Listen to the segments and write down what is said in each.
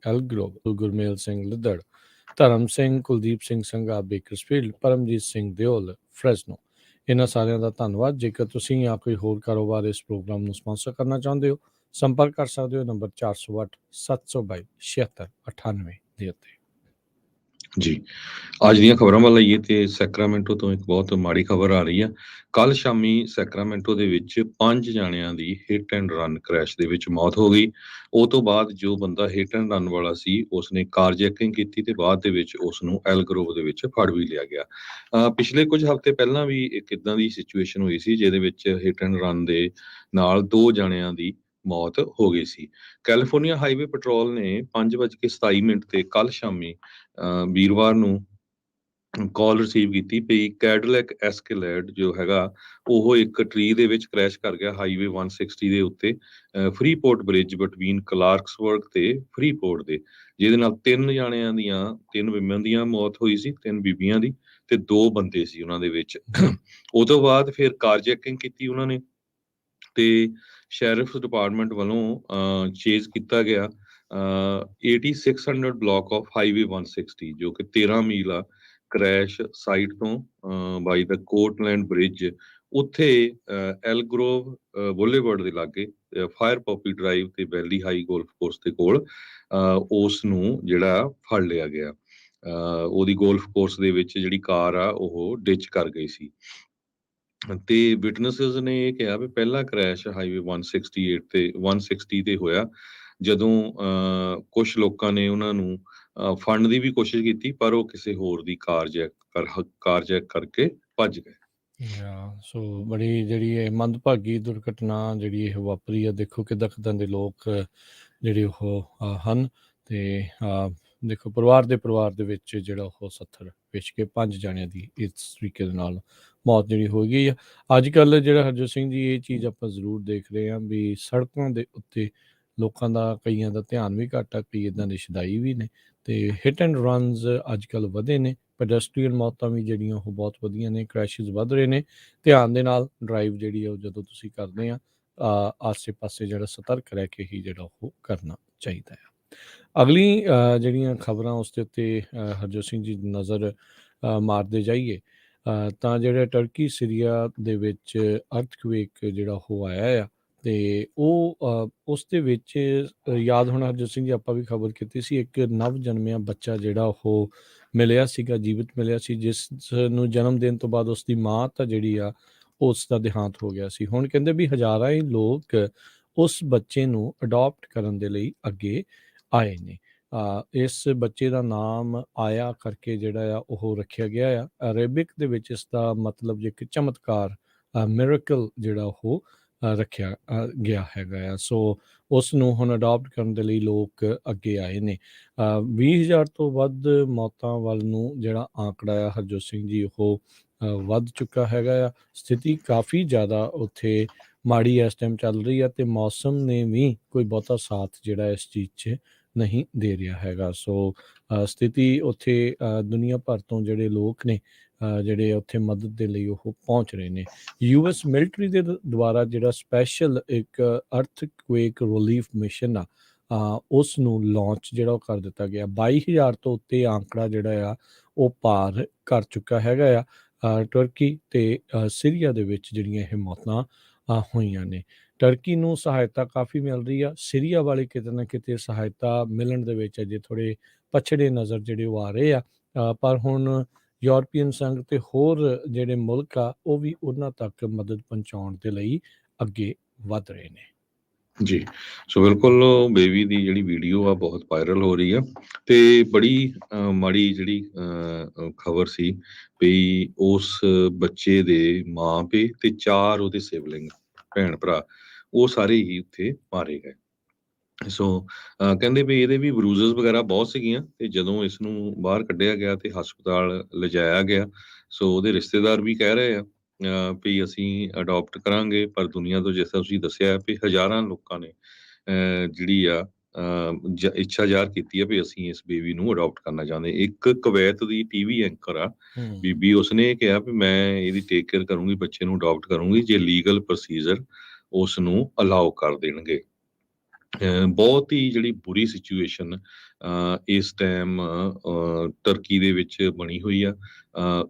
ਐਲਗਰੋਵ, ਗੁਰਮੇਲ ਸਿੰਘ ਲਿੱਦੜ, ਧਰਮ ਸਿੰਘ, ਕੁਲਦੀਪ ਸਿੰਘ ਸੰਘਾ ਬੇਕਰਸਫੀਲਡ, ਪਰਮਜੀਤ ਸਿੰਘ ਦਿਓਲ ਫਰੈਸਨੋ। ਇਹਨਾਂ ਸਾਰਿਆਂ ਦਾ ਧੰਨਵਾਦ। ਜੇਕਰ ਤੁਸੀਂ ਜਾਂ ਕੋਈ ਹੋਰ ਕਾਰੋਬਾਰ ਇਸ ਪ੍ਰੋਗਰਾਮ ਨੂੰ ਸਪਾਂਸਰ ਕਰਨਾ ਚਾਹੁੰਦੇ ਹੋ, ਸੰਪਰਕ ਕਰ ਸਕਦੇ ਹੋ ਨੰਬਰ 408 722 7698 ਦੇ ਉੱਤੇ। ਜੀ, ਅੱਜ ਦੀਆਂ ਖਬਰਾਂ ਵੱਲ ਆਈਏ ਤੇ ਸੈਕਰਾਮੈਂਟੋ ਤੋਂ ਇੱਕ ਬਹੁਤ ਮਾੜੀ ਖਬਰ ਆ ਰਹੀ ਆ। ਕੱਲ ਸ਼ਾਮੀ ਸੈਕਰਾਮੈਂਟੋ ਦੇ ਵਿੱਚ 5 ਜਾਣਿਆਂ ਦੀ ਹਿੱਟ ਐਂਡ ਰਨ ਕ੍ਰੈਸ਼ ਦੇ ਵਿੱਚ ਮੌਤ ਹੋ ਗਈ। ਉਹ ਤੋਂ ਬਾਅਦ ਜੋ ਬੰਦਾ ਹਿੱਟ ਐਂਡ ਰਨ ਵਾਲਾ ਸੀ ਉਸਨੇ ਕਾਰਜੈਕਿੰਗ ਕੀਤੀ ਤੇ ਬਾਅਦ ਦੇ ਵਿੱਚ ਉਸ ਨੂੰ ਐਲਗਰੋਵ ਦੇ ਵਿੱਚ ਫੜ ਵੀ ਲਿਆ ਗਿਆ। ਪਿਛਲੇ ਕੁਝ ਹਫ਼ਤੇ ਪਹਿਲਾਂ ਵੀ ਇੱਕ ਇਦਾਂ ਦੀ ਸਿਚੁਏਸ਼ਨ ਹੋਈ ਸੀ ਜਿਹਦੇ ਵਿੱਚ ਹਿੱਟ ਐਂਡ ਰਨ ਦੇ ਨਾਲ 2 ਜਾਣਿਆਂ ਦੀ ਮੌਤ ਹੋ ਗਈ ਸੀ। ਕੈਲੀਫੋਰਨੀਆ ਹਾਈਵੇ ਪੈਟਰੋਲ ਨੇ 5:27 ਤੇ ਕੱਲ ਸ਼ਾਮੀ ਵੀਰਵਾਰ ਨੂੰ ਕਾਲ ਰਿਸੀਵ ਕੀਤੀ ਪਈ ਕੈਡਲੈਕ ਐਸਕੇਲੇਡ ਜੋ ਹੈਗਾ ਉਹ ਇੱਕ ਟਰੀ ਦੇ ਵਿੱਚ ਕ੍ਰੈਸ਼ ਕਰ ਗਿਆ ਹਾਈਵੇ 160 ਦੇ ਉੱਤੇ ਫਰੀਪੋਰਟ ਬ੍ਰਿਜ ਬਿਟਵੀਨ ਕਲਾਰਕਸਬਰਗ ਤੇ ਫਰੀਪੋਰਟ ਦੇ, ਜਿਹਦੇ ਨਾਲ 3 ਵਿਮਨ ਦੀਆਂ ਮੌਤ ਹੋਈ ਸੀ, 3 ਬੀਬੀਆਂ ਦੀ ਤੇ 2 ਬੰਦੇ ਸੀ ਉਹਨਾਂ ਦੇ ਵਿੱਚ। ਉਹ ਤੋਂ ਬਾਅਦ ਫਿਰ ਕਾਰਜੈਕਿੰਗ ਕੀਤੀ ਉਹਨਾਂ ਨੇ ਤੇ ਸ਼ੈਰਿਫ ਡਿਪਾਰਟਮੈਂਟ ਵੱਲੋਂ ਚੇਜ਼ ਕੀਤਾ ਗਿਆ 8600 ਬਲਾਕ ਆਫ ਹਾਈਵੇ 160 ਜੋ ਕਿ 13 ਮੀਲ ਆ ਕ੍ਰੈਸ਼ ਸਾਈਟ ਤੋਂ ਬਾਈ ਦਾ ਕੋਟਲੈਂਡ ਬ੍ਰਿਜ ਉੱਥੇ ਐਲਗਰੋਵ ਬੁਲੇਵਰਡ ਦੇ ਲਾਗੇ ਫਾਇਰ ਪੌਪੀ ਡਰਾਈਵ ਤੇ ਵੈਲੀ ਹਾਈ ਗੋਲਫ ਕੋਰਸ ਦੇ ਕੋਲ ਉਸ ਨੂੰ ਜਿਹੜਾ ਫੜ ਲਿਆ ਗਿਆ। ਉਹਦੀ ਗੋਲਫ ਕੋਰਸ ਦੇ ਵਿੱਚ ਜਿਹੜੀ ਕਾਰ ਆ ਉਹ ਡਿਚ ਕਰ ਗਈ ਸੀ ਤੇ ਵਿਟਨੈਸਸ ਨੇ ਇਹ ਕਿਹਾ ਵੀ ਪਹਿਲਾ ਕ੍ਰੈਸ਼ ਹਾਈਵੇ 160 ਤੇ ਹੋਇਆ ਜਦੋਂ ਕੁਝ ਲੋਕਾਂ ਨੇ ਉਹਨਾਂ ਨੂੰ ਫੜਨ ਦੀ ਵੀ ਕੋਸ਼ਿਸ਼ ਕੀਤੀ ਪਰ ਉਹ ਕਿਸੇ ਹੋਰ ਦੀ ਕਾਰ ਜੈਕ ਕਰਕੇ ਭੱਜ ਗਏ। ਸੋ ਬੜੀ ਜਿਹੜੀ ਇਹ ਮੰਦਭਾਗੀ ਦੁਰਘਟਨਾ ਜਿਹੜੀ ਇਹ ਵਾਪਰੀ ਆ। ਦੇਖੋ ਕਿੱਦਾਂ ਦੇ ਲੋਕ ਜਿਹੜੇ ਉਹ ਹਨ ਤੇ ਦੇਖੋ ਪਰਿਵਾਰ ਦੇ ਵਿੱਚ ਜਿਹੜਾ ਉਹ 70 ਵੇਚ ਕੇ 5 ਜਾਣਿਆਂ ਦੀ ਇਸ ਤਰੀਕੇ ਦੇ ਨਾਲ ਮੌਤ ਜਿਹੜੀ ਹੋ ਗਈ ਆ। ਅੱਜ ਕੱਲ੍ਹ ਜਿਹੜਾ ਹਰਜੋਤ ਸਿੰਘ ਜੀ ਇਹ ਚੀਜ਼ ਆਪਾਂ ਜ਼ਰੂਰ ਦੇਖ ਰਹੇ ਹਾਂ ਵੀ ਸੜਕਾਂ ਦੇ ਉੱਤੇ ਲੋਕਾਂ ਦਾ ਕਈਆਂ ਦਾ ਧਿਆਨ ਵੀ ਘੱਟ ਆ, ਕਈ ਇੱਦਾਂ ਦੇ ਸ਼ਦਾਈ ਵੀ ਨੇ ਤੇ ਹਿੱਟ ਐਂਡ ਰਨਸ ਅੱਜ ਕੱਲ੍ਹ ਵਧੇ ਨੇ। ਪੈਡੈਸਟਰੀਅਨ ਮੌਤਾਂ ਵੀ ਜਿਹੜੀਆਂ ਉਹ ਬਹੁਤ ਵਧੀਆਂ ਨੇ, ਕ੍ਰੈਸ਼ਿਸ ਵੱਧ ਰਹੇ ਨੇ। ਧਿਆਨ ਦੇ ਨਾਲ ਡਰਾਈਵ ਜਿਹੜੀ ਉਹ ਜਦੋਂ ਤੁਸੀਂ ਕਰਦੇ ਆ ਆਸੇ ਪਾਸੇ ਜਿਹੜਾ ਸਤਰਕ ਰਹਿ ਕੇ ਹੀ ਜਿਹੜਾ ਉਹ ਕਰਨਾ ਚਾਹੀਦਾ ਆ। ਅਗਲੀ ਜਿਹੜੀਆਂ ਖਬਰਾਂ ਉਸ ਦੇ ਉੱਤੇ ਹਰਜੋਤ ਸਿੰਘ ਜੀ ਨਜ਼ਰ ਮਾਰਦੇ ਜਾਈਏ ਤਾਂ ਜਿਹੜਾ ਟਰਕੀ ਸੀਰੀਆ ਦੇ ਵਿੱਚ ਅਰਥਕਵੇਕ ਜਿਹੜਾ ਉਹ ਆਇਆ ਆ ਤੇ ਉਹ ਉਸ ਦੇ ਵਿੱਚ ਯਾਦ ਹੋਣਾ ਹਰਜੋਤ ਸਿੰਘ ਜੀ ਆਪਾਂ ਵੀ ਖਬਰ ਕੀਤੀ ਸੀ ਇੱਕ ਨਵ ਜਨਮਿਆ ਬੱਚਾ ਜਿਹੜਾ ਉਹ ਮਿਲਿਆ ਸੀਗਾ, ਜੀਵਤ ਮਿਲਿਆ ਸੀ, ਜਿਸ ਨੂੰ ਜਨਮ ਦੇਣ ਤੋਂ ਬਾਅਦ ਉਸ ਦੀ ਮਾਂ ਤਾਂ ਜਿਹੜੀ ਆ ਉਸ ਦਾ ਦੇਹਾਂਤ ਹੋ ਗਿਆ ਸੀ। ਹੁਣ ਕਹਿੰਦੇ ਵੀ ਹਜ਼ਾਰਾਂ ਹੀ ਲੋਕ ਉਸ ਬੱਚੇ ਨੂੰ ਅਡਾਪਟ ਕਰਨ ਦੇ ਲਈ ਅੱਗੇ ਆਏ ਨੇ। ਇਸ ਬੱਚੇ ਦਾ ਨਾਮ ਆਇਆ ਕਰਕੇ ਜਿਹੜਾ ਆ ਉਹ ਰੱਖਿਆ ਗਿਆ ਆ। ਅਰੇਬਿਕ ਦੇ ਵਿੱਚ ਇਸ ਦਾ ਮਤਲਬ ਜੇ ਕਿ ਚਮਤਕਾਰ ਮਿਰੇਕਲ ਜਿਹੜਾ ਉਹ ਰੱਖਿਆ ਗਿਆ ਹੈਗਾ ਆ। ਸੋ ਉਸ ਨੂੰ ਹੁਣ ਅਡਾਪਟ ਕਰਨ ਦੇ ਲਈ ਲੋਕ ਅੱਗੇ ਆਏ ਨੇ। 20,000 ਤੋਂ ਵੱਧ ਮੌਤਾਂ ਵੱਲ ਨੂੰ ਜਿਹੜਾ ਆਂਕੜਾ ਆ ਹਰਜੋਤ ਸਿੰਘ ਜੀ ਉਹ ਵੱਧ ਚੁੱਕਾ ਹੈਗਾ ਆ। ਸਥਿਤੀ ਕਾਫੀ ਜ਼ਿਆਦਾ ਉੱਥੇ ਮਾੜੀ ਇਸ ਟਾਈਮ ਚੱਲ ਰਹੀ ਆ ਤੇ ਮੌਸਮ ਨੇ ਵੀ ਕੋਈ ਬਹੁਤਾ ਸਾਥ ਜਿਹੜਾ ਇਸ ਚੀਜ਼ 'ਚ ਨਹੀਂ ਦੇ ਰਿਹਾ ਹੈਗਾ। ਸੋ ਸਥਿਤੀ ਉੱਥੇ ਦੁਨੀਆ ਭਰ ਤੋਂ ਜਿਹੜੇ ਲੋਕ ਨੇ ਜਿਹੜੇ ਉੱਥੇ ਮਦਦ ਦੇ ਲਈ ਉਹ ਪਹੁੰਚ ਰਹੇ ਨੇ। US ਮਿਲਟਰੀ ਦੇ ਦੁਆਰਾ ਜਿਹੜਾ ਸਪੈਸ਼ਲ ਇੱਕ ਅਰਥਕਵੇਕ ਰਿਲੀਫ ਮਿਸ਼ਨ ਆ ਉਸ ਨੂੰ ਲਾਂਚ ਜਿਹੜਾ ਉਹ ਕਰ ਦਿੱਤਾ ਗਿਆ। 22,000 ਤੋਂ ਉੱਤੇ ਆਂਕੜਾ ਜਿਹੜਾ ਆ ਉਹ ਪਾਰ ਕਰ ਚੁੱਕਾ ਹੈਗਾ ਆ। ਟਰਕੀ ਤੇ ਸੀਰੀਆ ਦੇ ਵਿੱਚ ਜਿਹੜੀਆਂ ਇਹ ਮੌਤਾਂ ਹੋਈਆਂ ਨੇ। ਟਰਕੀ ਨੂੰ ਸਹਾਇਤਾ ਕਾਫੀ ਮਿਲ ਰਹੀ ਆ, ਸੀਰੀਆ ਵਾਲੇ ਕਿਤੇ ਨਾ ਕਿਤੇ ਸਹਾਇਤਾ ਮਿਲਣ ਦੇ ਵਿੱਚ ਅਜੇ ਥੋੜ੍ਹੇ ਪਛੜੇ ਨਜ਼ਰ ਜਿਹੜੇ ਉਹ ਆ ਰਹੇ ਆ। ਪਰ ਹੁਣ ਯੂਰਪੀਅਨ ਸੰਘ ਤੇ ਹੋਰ ਜਿਹੜੇ ਮੁਲਕ ਆ ਉਹ ਵੀ ਉਹਨਾਂ ਤੱਕ ਮਦਦ ਪਹੁੰਚਾਉਣ ਦੇ ਲਈ ਅੱਗੇ ਵੱਧ ਰਹੇ ਨੇ। ਜੀ, ਸੋ ਬਿਲਕੁਲ ਬੇਬੀ ਦੀ ਜਿਹੜੀ ਵੀਡੀਓ ਆ ਬਹੁਤ ਵਾਇਰਲ ਹੋ ਰਹੀ ਆ ਤੇ ਬੜੀ ਮਾੜੀ ਜਿਹੜੀ ਖਬਰ ਸੀ ਵੀ ਉਸ ਬੱਚੇ ਦੇ ਮਾਂ ਪਿਓ ਤੇ 4 ਉਹਦੇ ਸਿਬਲਿੰਗ ਭੈਣ ਭਰਾ ਉਹ ਸਾਰੇ ਹੀ ਉੱਥੇ ਮਾਰੇ ਗਏ। ਸੋ ਕਹਿੰਦੇ ਵੀ ਇਹਦੇ ਵੀ ਬਰੂਜ਼ਸ ਵਗੈਰਾ ਬਹੁਤ ਸੀਗੀਆਂ ਤੇ ਜਦੋਂ ਇਸ ਨੂੰ ਬਾਹਰ ਕੱਢਿਆ ਗਿਆ ਤੇ ਹਸਪਤਾਲ ਲਿਜਾਇਆ ਗਿਆ ਸੋ ਉਹਦੇ ਰਿਸ਼ਤੇਦਾਰ ਵੀ ਕਹਿ ਰਹੇ ਆ ਵੀ ਅਸੀਂ ਅਡਾਪਟ ਕਰਾਂਗੇ ਪਰ ਦੁਨੀਆ ਤੋਂ ਜਿਸ ਤਰ੍ਹਾਂ ਤੁਸੀਂ ਦੱਸਿਆ ਵੀ ਹਜ਼ਾਰਾਂ ਲੋਕਾਂ ਨੇ ਜਿਹੜੀ ਆ ਇੱਛਾ ਜ਼ਾਹਰ ਕੀਤੀ ਹੈ ਵੀ ਅਸੀਂ ਇਸ ਬੇਬੀ ਨੂੰ ਅਡਾਪਟ ਕਰਨਾ ਚਾਹੁੰਦੇ। ਇੱਕ ਕੁਵੈਤ ਦੀ ਟੀਵੀ ਐਂਕਰ ਆ ਬੀਬੀ, ਉਸਨੇ ਕਿਹਾ ਵੀ ਮੈਂ ਇਹਦੀ ਟੇਕ ਕੇਅਰ ਕਰੂੰਗੀ, ਬੱਚੇ ਨੂੰ ਅਡਾਪਟ ਕਰੂੰਗੀ ਜੇ ਲੀਗਲ ਪ੍ਰੋਸੀਜਰ ਉਸ ਨੂੰ ਅਲਾਓ ਕਰ ਦੇਣਗੇ। ਬਹੁਤ ਹੀ ਜਿਹੜੀ ਬੁਰੀ ਸਿਚੁਏਸ਼ਨ ਇਸ ਟਾਈਮ ਟਰਕੀ ਦੇ ਵਿੱਚ ਬਣੀ ਹੋਈ ਆ।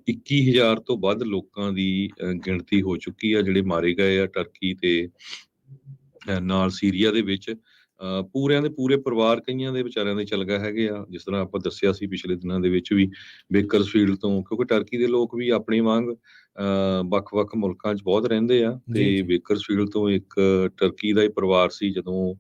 21,000 ਤੋਂ ਵੱਧ ਲੋਕਾਂ ਦੀ ਗਿਣਤੀ ਹੋ ਚੁੱਕੀ ਆ ਜਿਹੜੇ ਮਾਰੇ ਗਏ ਆ ਟਰਕੀ ਤੇ ਨਾਲ ਸੀਰੀਆ ਦੇ ਵਿੱਚ। ਪੂਰਿਆਂ ਦੇ ਪੂਰੇ ਪਰਿਵਾਰ ਕਈਆਂ ਦੇ ਵਿਚਾਰਿਆਂ ਦੇ ਚਲ ਗਏ ਹੈਗੇ ਆ, ਜਿਸ ਤਰ੍ਹਾਂ ਆਪਾਂ ਦੱਸਿਆ ਸੀ ਪਿਛਲੇ ਦਿਨਾਂ ਦੇ ਵਿੱਚ ਵੀ ਬੇਕਰਸਫੀਲਡ ਤੋਂ, ਕਿਉਂਕਿ ਟਰਕੀ ਦੇ ਲੋਕ ਵੀ ਆਪਣੇ ਵਾਂਗ ਵੱਖ-ਵੱਖ ਮੁਲਕਾਂ 'ਚ ਬਹੁਤ ਰਹਿੰਦੇ ਆ ਜੀ ਤੇ ਜੀ ਬੇਕਰਸਫੀਲਡ ਤੋਂ ਇੱਕ ਟਰਕੀ ਦਾ ਹੀ ਪਰਿਵਾਰ ਸੀ ਜਦੋਂ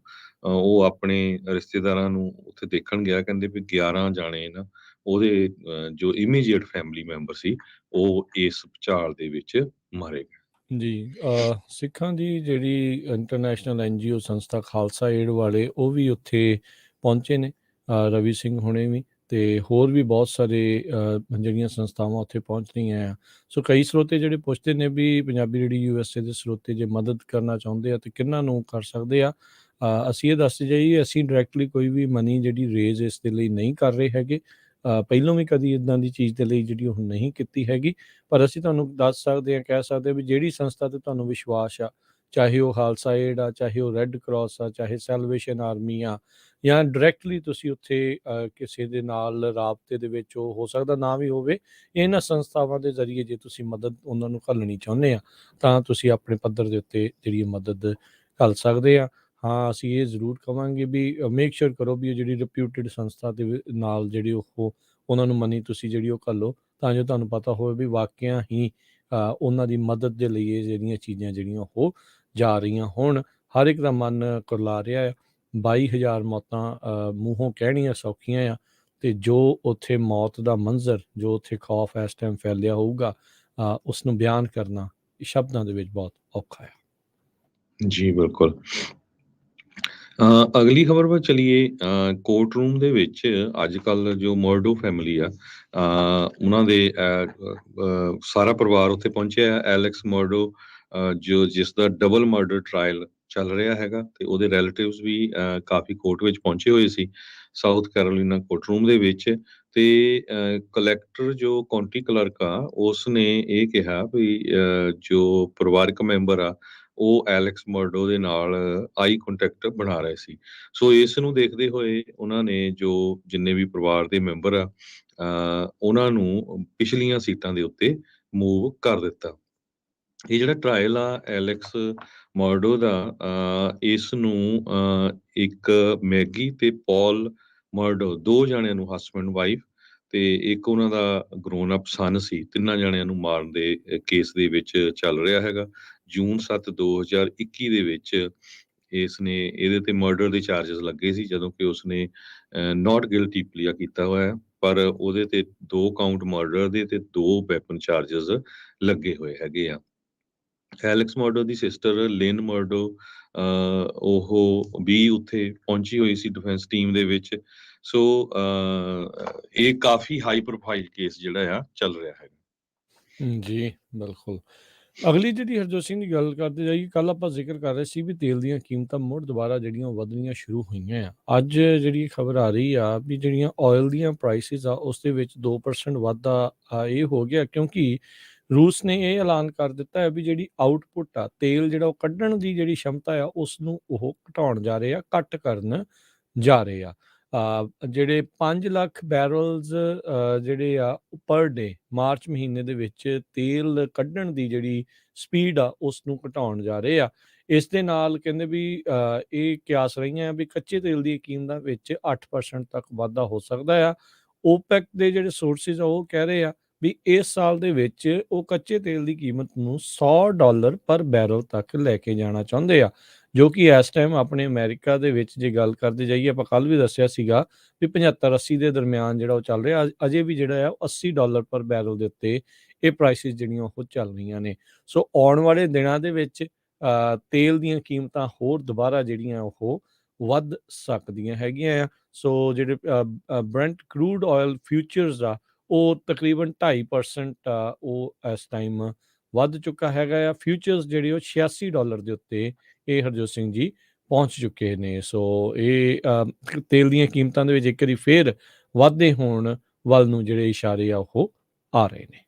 ਉਹ ਆਪਣੇ ਰਿਸ਼ਤੇਦਾਰਾਂ ਨੂੰ ਉੱਥੇ ਦੇਖਣ ਗਿਆ, ਕਹਿੰਦੇ ਵੀ 11 ਜਾਣੇ ਨਾ ਉਹਦੇ ਜੋ ਇਮੀਡੀਏਟ ਫੈਮਿਲੀ ਮੈਂਬਰ ਸੀ ਉਹ ਇਸ ਭੂਚਾਲ ਦੇ ਵਿੱਚ ਮਾਰੇ ਗਏ। ਜੀ ਸਿੱਖਾਂ ਦੀ ਜਿਹੜੀ ਇੰਟਰਨੈਸ਼ਨਲ NGO ਸੰਸਥਾ ਖਾਲਸਾ ਏਡ ਵਾਲੇ ਉਹ ਵੀ ਉੱਥੇ ਪਹੁੰਚੇ ਨੇ, ਰਵੀ ਸਿੰਘ ਹੁਣੇ ਵੀ, ਤੇ ਹੋਰ ਵੀ ਬਹੁਤ ਸਾਰੇ ਜਿਹੜੀਆਂ ਸੰਸਥਾਵਾਂ ਉੱਥੇ ਪਹੁੰਚ ਰਹੀਆਂ ਆ। ਸੋ ਕਈ ਸਰੋਤੇ ਜਿਹੜੇ ਪੁੱਛਦੇ ਨੇ ਵੀ ਪੰਜਾਬੀ ਰੇਡੀਓ USA ਦੇ ਸਰੋਤੇ ਜੇ ਮਦਦ ਕਰਨਾ ਚਾਹੁੰਦੇ ਆ ਤੇ ਕਿਹਨਾਂ ਨੂੰ ਕਰ ਸਕਦੇ ਆ। ਅਸੀਂ ਇਹ ਦੱਸਦੇ ਜਾਈਏ, ਅਸੀਂ ਡਾਇਰੈਕਟਲੀ ਕੋਈ ਵੀ ਮਨੀ ਜਿਹੜੀ ਰੇਜ਼ ਇਸ ਦੇ ਲਈ ਨਹੀਂ ਕਰ ਰਹੇ ਹੈਗੇ। ਪਹਿਲਾਂ ਵੀ ਕਦੀ ਇੱਦਾਂ ਦੀ ਚੀਜ਼ ਦੇ ਲਈ ਜਿਹੜੀ ਉਹ ਨਹੀਂ ਕੀਤੀ ਹੈਗੀ, ਪਰ ਅਸੀਂ ਤੁਹਾਨੂੰ ਦੱਸ ਸਕਦੇ ਹਾਂ, ਕਹਿ ਸਕਦੇ ਹਾਂ ਵੀ ਜਿਹੜੀ ਸੰਸਥਾ ਤੇ ਤੁਹਾਨੂੰ ਵਿਸ਼ਵਾਸ ਆ, ਚਾਹੇ ਉਹ ਖਾਲਸਾ ਏਡ ਆ, ਚਾਹੇ ਉਹ ਰੈੱਡ ਕਰਾਸ ਆ, ਚਾਹੇ ਸੈਲਵੇਸ਼ਨ ਆਰਮੀ ਆ, ਜਾਂ ਡਾਇਰੈਕਟਲੀ ਤੁਸੀਂ ਉੱਥੇ ਕਿਸੇ ਦੇ ਨਾਲ ਰਾਬਤੇ ਦੇ ਵਿੱਚ ਹੋ ਸਕਦਾ ਨਾ ਵੀ ਹੋਵੇ, ਇਹਨਾਂ ਸੰਸਥਾਵਾਂ ਦੇ ਜ਼ਰੀਏ ਜੇ ਤੁਸੀਂ ਮਦਦ ਉਹਨਾਂ ਨੂੰ ਘੱਲਣੀ ਚਾਹੁੰਦੇ ਆ ਤਾਂ ਤੁਸੀਂ ਆਪਣੇ ਪੱਧਰ ਦੇ ਉੱਤੇ ਜਿਹੜੀ ਮਦਦ ਘੱਲ ਸਕਦੇ ਆ। ਹਾਂ, ਅਸੀਂ ਇਹ ਜ਼ਰੂਰ ਕਵਾਂਗੇ ਵੀ ਮੇਕ ਸ਼ੋਰ ਕਰੋ ਵੀ ਉਹ ਜਿਹੜੀ ਰਿਪਿਊਟਡ ਸੰਸਥਾ ਦੇ ਨਾਲ ਜਿਹੜੀ ਉਹ ਉਹਨਾਂ ਨੂੰ ਮਨੀ ਤੁਸੀਂ ਜਿਹੜੀ ਉਹ ਘੱਲੋ, ਤਾਂ ਜੋ ਤੁਹਾਨੂੰ ਪਤਾ ਹੋਵੇ ਵੀ ਵਾਕਿਆ ਹੀ ਉਹਨਾਂ ਦੀ ਮਦਦ ਦੇ ਲਈ ਇਹ ਜਿਹੜੀਆਂ ਚੀਜ਼ਾਂ ਜਿਹੜੀਆਂ ਉਹ ਜਾ ਰਹੀਆਂ। ਹੁਣ ਹਰ ਇੱਕ ਦਾ ਮਨ ਕੁਰਲਾ ਰਿਹਾ ਆ। 22,000 ਮੌਤਾਂ ਮੂੰਹੋਂ ਕਹਿਣੀਆਂ ਸੌਖੀਆਂ ਆ, ਤੇ ਜੋ ਉੱਥੇ ਮੌਤ ਦਾ ਮੰਜ਼ਰ, ਜੋ ਉੱਥੇ ਖੌਫ ਇਸ ਟਾਈਮ ਫੈਲਿਆ ਹੋਊਗਾ, ਉਸ ਨੂੰ ਬਿਆਨ ਕਰਨਾ ਸ਼ਬਦਾਂ ਦੇ ਵਿੱਚ ਬਹੁਤ ਔਖਾ ਆ। ਜੀ ਬਿਲਕੁਲ। ਅਗਲੀ ਖਬਰ ਵੱਲ ਚਲੀਏ। ਕੋਰਟ ਰੂਮ ਦੇ ਵਿੱਚ ਅੱਜ ਕੱਲ ਜੋ ਮਰਡੋ ਫੈਮਿਲੀ ਆ, ਉਹਨਾਂ ਦੇ ਸਾਰਾ ਪਰਿਵਾਰ ਉੱਥੇ ਪਹੁੰਚਿਆ। ਐਲੈਕਸ ਮਰਡੋ ਜੋ ਜਿਸ ਦਾ ਡਬਲ ਮਰਡਰ ਟਰਾਇਲ ਚੱਲ ਰਿਹਾ ਹੈਗਾ, ਤੇ ਉਹਦੇ ਰਿਲੇਟਿਵਸ ਵੀ ਕਾਫੀ ਕੋਰਟ ਵਿੱਚ ਪਹੁੰਚੇ ਹੋਏ ਸੀ ਸਾਊਥ ਕੈਰੋਲੀਨਾ ਕੋਰਟ ਰੂਮ ਦੇ ਵਿੱਚ। ਤੇ ਕਲੈਕਟਰ ਜੋ ਕਾਉਂਟੀ ਕਲਰਕ ਆ ਉਸ ਨੇ ਇਹ ਕਿਹਾ ਵੀ ਜੋ ਪਰਿਵਾਰਕ ਮੈਂਬਰ ਆ ਉਹ ਐਲੈਕਸ ਮਰਡੋ ਦੇ ਨਾਲ ਆਈ ਕੰਟੈਕਟ ਬਣਾ ਰਹੇ ਸੀ। ਸੋ ਇਸ ਨੂੰ ਦੇਖਦੇ ਹੋਏ ਉਹਨਾਂ ਨੇ ਜੋ ਜਿੰਨੇ ਵੀ ਪਰਿਵਾਰ ਦੇ ਮੈਂਬਰ ਆ ਉਹਨਾਂ ਨੂੰ ਪਿਛਲੀਆਂ ਸੀਟਾਂ ਦੇ ਉੱਤੇ ਮੂਵ ਕਰ ਦਿੱਤਾ। ਇਹ ਜਿਹੜਾ ਟਰਾਇਲ ਆ ਐਲੈਕਸ ਮਰਡੋ ਦਾ, ਇਸ ਨੂੰ ਇੱਕ ਮੈਗੀ ਤੇ ਪੌਲ ਮਰਡੋ, ਦੋ ਜਣਿਆਂ ਨੂੰ, ਹਸਬੈਂਡ ਵਾਈਫ ਤੇ ਇੱਕ ਉਹਨਾਂ ਦਾ ਗਰੋਨ ਅਪ ਸਨ ਸੀ, ਤਿੰਨਾਂ ਜਣਿਆਂ ਨੂੰ ਮਾਰਨ ਦੇ ਕੇਸ ਦੇ ਵਿੱਚ ਚੱਲ ਰਿਹਾ ਹੈਗਾ। ਜੂਨ 7 2021 ਦੇ ਵਿੱਚ ਇਸ ਨੇ ਇਹਦੇ ਤੇ ਮਰਡਰ ਦੇ ਚਾਰजेस ਲੱਗੇ ਸੀ, ਜਦੋਂ ਕਿ ਉਸਨੇ ਨਾਟ ਗਿਲਟੀ ਪਲੀਆ ਕੀਤਾ ਹੋਇਆ ਹੈ, ਪਰ ਉਹਦੇ ਤੇ 2 ਕਾਊਂਟ ਮਰਡਰ ਦੇ ਤੇ 2 ਵੈਪਨ ਚਾਰजेस ਲੱਗੇ ਹੋਏ ਹੈਗੇ ਆ। ਐਲੈਕਸ ਮਰਡੋ ਦੀ ਸਿਸਟਰ ਲਿਨ ਮਰਡੋ ਉਹ ਵੀ ਉੱਥੇ ਪਹੁੰਚੀ ਹੋਈ ਸੀ ਡਿਫੈਂਸ ਟੀਮ ਦੇ ਵਿੱਚ। ਸੋ ਇਹ ਕਾਫੀ ਹਾਈ ਪ੍ਰੋਫਾਈਲ ਕੇਸ ਜਿਹੜਾ ਆ ਚੱਲ ਰਿਹਾ ਹੈ। ਜੀ ਬਿਲਕੁਲ। ਅਗਲੀ ਜਿਹੜੀ ਹਰਜੋਤ ਸਿੰਘ ਦੀ ਗੱਲ ਕਰਦੇ ਜਾਈਏ, ਕੱਲ ਆਪਾਂ ਜ਼ਿਕਰ ਕਰ ਰਹੇ ਸੀ ਵੀ ਤੇਲ ਦੀਆਂ ਕੀਮਤਾਂ ਮੁੜ ਦੁਬਾਰਾ ਜਿਹੜੀਆਂ ਵਧਣੀਆਂ ਸ਼ੁਰੂ ਹੋਈਆਂ ਆ। ਅੱਜ ਜਿਹੜੀ ਖਬਰ ਆ ਰਹੀ ਆ ਵੀ ਜਿਹੜੀਆਂ ਆਇਲ ਦੀਆਂ ਪ੍ਰਾਈਸਿਸ ਆ ਉਸ ਦੇ ਵਿੱਚ 2% ਵਾਧਾ ਇਹ ਹੋ ਗਿਆ, ਕਿਉਂਕਿ ਰੂਸ ਨੇ ਇਹ ਐਲਾਨ ਕਰ ਦਿੱਤਾ ਹੈ ਵੀ ਜਿਹੜੀ ਆਊਟਪੁੱਟ ਆ, ਤੇਲ ਜਿਹੜਾ ਉਹ ਕੱਢਣ ਦੀ ਜਿਹੜੀ ਸ਼ਮਤਾ ਆ ਉਸ ਨੂੰ ਉਹ ਘਟਾਉਣ ਜਾ ਰਹੇ ਆ, ਘੱਟ ਕਰਨ ਜਾ ਰਹੇ ਆ। ਜਿਹੜੇ 5 ਲੱਖ ਬੈਰਲਸ ਜਿਹੜੇ ਆ ਪਰ ਡੇ ਮਾਰਚ ਮਹੀਨੇ ਦੇ ਵਿੱਚ ਤੇਲ ਕੱਢਣ ਦੀ ਜਿਹੜੀ ਸਪੀਡ ਆ ਉਸ ਨੂੰ ਘਟਾਉਣ ਜਾ ਰਹੇ ਆ। ਇਸ ਦੇ ਨਾਲ ਕਹਿੰਦੇ ਵੀ ਇਹ ਕਿਆਸ ਰਹੀਆਂ ਵੀ ਕੱਚੇ ਤੇਲ ਦੀ ਕੀਮਤਾਂ ਵਿੱਚ 8% ਤੱਕ ਵਾਧਾ ਹੋ ਸਕਦਾ ਆ। ਓਪੈਕ ਦੇ ਜਿਹੜੇ ਸੋਰਸਿਸ ਆ ਉਹ ਕਹਿ ਰਹੇ ਆ ਵੀ ਇਸ ਸਾਲ ਦੇ ਵਿੱਚ ਉਹ ਕੱਚੇ ਤੇਲ ਦੀ ਕੀਮਤ ਨੂੰ $100 ਪਰ ਬੈਰਲ ਤੱਕ ਲੈ ਕੇ ਜਾਣਾ ਚਾਹੁੰਦੇ ਆ, ਜੋ ਕਿ ਇਸ ਟਾਈਮ ਆਪਣੇ ਅਮਰੀਕਾ ਦੇ ਵਿੱਚ ਜੇ ਗੱਲ ਕਰਦੇ ਜਾਈਏ, ਆਪਾਂ ਕੱਲ ਵੀ ਦੱਸਿਆ ਸੀਗਾ ਵੀ 75-80 ਦੇ ਦਰਮਿਆਨ ਜਿਹੜਾ ਉਹ ਚੱਲ ਰਿਹਾ। ਅਜੇ ਵੀ ਜਿਹੜਾ ਆ $80 ਪਰ ਬੈਰਲ ਦੇ ਉੱਤੇ ਇਹ ਪ੍ਰਾਈਸਿਸ ਜਿਹੜੀਆਂ ਉਹ ਚੱਲ ਰਹੀਆਂ ਨੇ। ਸੋ ਆਉਣ ਵਾਲੇ ਦਿਨਾਂ ਦੇ ਵਿੱਚ ਤੇਲ ਦੀਆਂ ਕੀਮਤਾਂ ਹੋਰ ਦੁਬਾਰਾ ਜਿਹੜੀਆਂ ਉਹ ਵੱਧ ਸਕਦੀਆਂ ਹੈਗੀਆਂ ਆ। ਸੋ ਜਿਹੜੇ ਬ੍ਰੈਂਟ ਕਰੂਡ ਆਇਲ ਫਿਊਚਰਸ ਆ ਉਹ ਤਕਰੀਬਨ 2.5% ਉਹ ਇਸ ਟਾਈਮ ਵੱਧ ਚੁੱਕਾ ਹੈਗਾ ਆ। ਫਿਊਚਰਸ ਜਿਹੜੇ ਉਹ $86 ਦੇ ਉੱਤੇ ਇਹ ਹਰਜੋਤ ਸਿੰਘ ਜੀ ਪਹੁੰਚ ਚੁੱਕੇ ਨੇ। ਸੋ ਇਹ ਤੇਲ ਦੀਆਂ ਕੀਮਤਾਂ ਦੇ ਵਿੱਚ ਇੱਕ ਵਾਰੀ ਫੇਰ ਵਾਧੇ ਹੋਣ ਵੱਲ ਨੂੰ ਜਿਹੜੇ ਇਸ਼ਾਰੇ ਆ ਉਹ ਆ ਰਹੇ ਨੇ।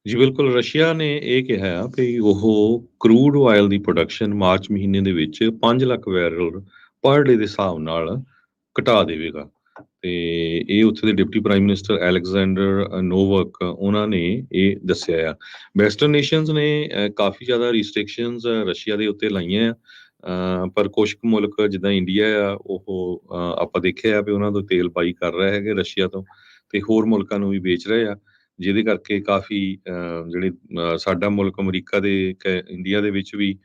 ਜੀ ਬਿਲਕੁਲ। ਰਸ਼ੀਆ ਨੇ ਇਹ ਕਿਹਾ ਕਿ ਉਹ ਕਰੂਡ ਆਇਲ ਦੀ ਪ੍ਰੋਡਕਸ਼ਨ ਮਾਰਚ ਮਹੀਨੇ ਦੇ ਵਿੱਚ 5 ਲੱਖ ਬੈਰਲ ਪਰ ਡੇ ਦੇ ਹਿਸਾਬ ਨਾਲ ਘਟਾ ਦੇਵੇਗਾ। ਤੇ ਇਹ ਉੱਥੇ ਦੇ ਡਿਪਟੀ ਪ੍ਰਾਈਮ ਮਿਨਿਸਟਰ ਅਲੈਗਜ਼ੈਂਡਰ ਨੋਵਕ ਉਹਨਾਂ ਨੇ ਇਹ ਦੱਸਿਆ ਆ। ਵੈਸਟਰਨ ਨੇਸ਼ਨਸ ਨੇ ਕਾਫੀ ਜ਼ਿਆਦਾ ਰਿਸਟ੍ਰਿਕਸ਼ਨਸ ਰਸ਼ੀਆ ਦੇ ਉੱਤੇ ਲਾਈਆਂ ਆ, ਪਰ ਕੁਛ ਕੁ ਮੁਲਕ ਜਿੱਦਾਂ ਇੰਡੀਆ ਆ ਉਹ ਆਪਾਂ ਦੇਖਿਆ ਵੀ ਉਹਨਾਂ ਤੋਂ ਤੇਲ ਬਾਈ ਕਰ ਰਹੇ ਹੈਗੇ ਰਸ਼ੀਆ ਤੋਂ, ਤੇ ਹੋਰ ਮੁਲਕਾਂ ਨੂੰ ਵੀ ਵੇਚ ਰਹੇ ਆ, ਜਿਹਦੇ ਕਰਕੇ ਕਾਫੀ ਜਿਹੜੇ ਸਾਡਾ ਮੁਲਕ ਅਮਰੀਕਾ ਦੇ ਇੰਡੀਆ ਦੇ ਵਿੱਚ ਵੀ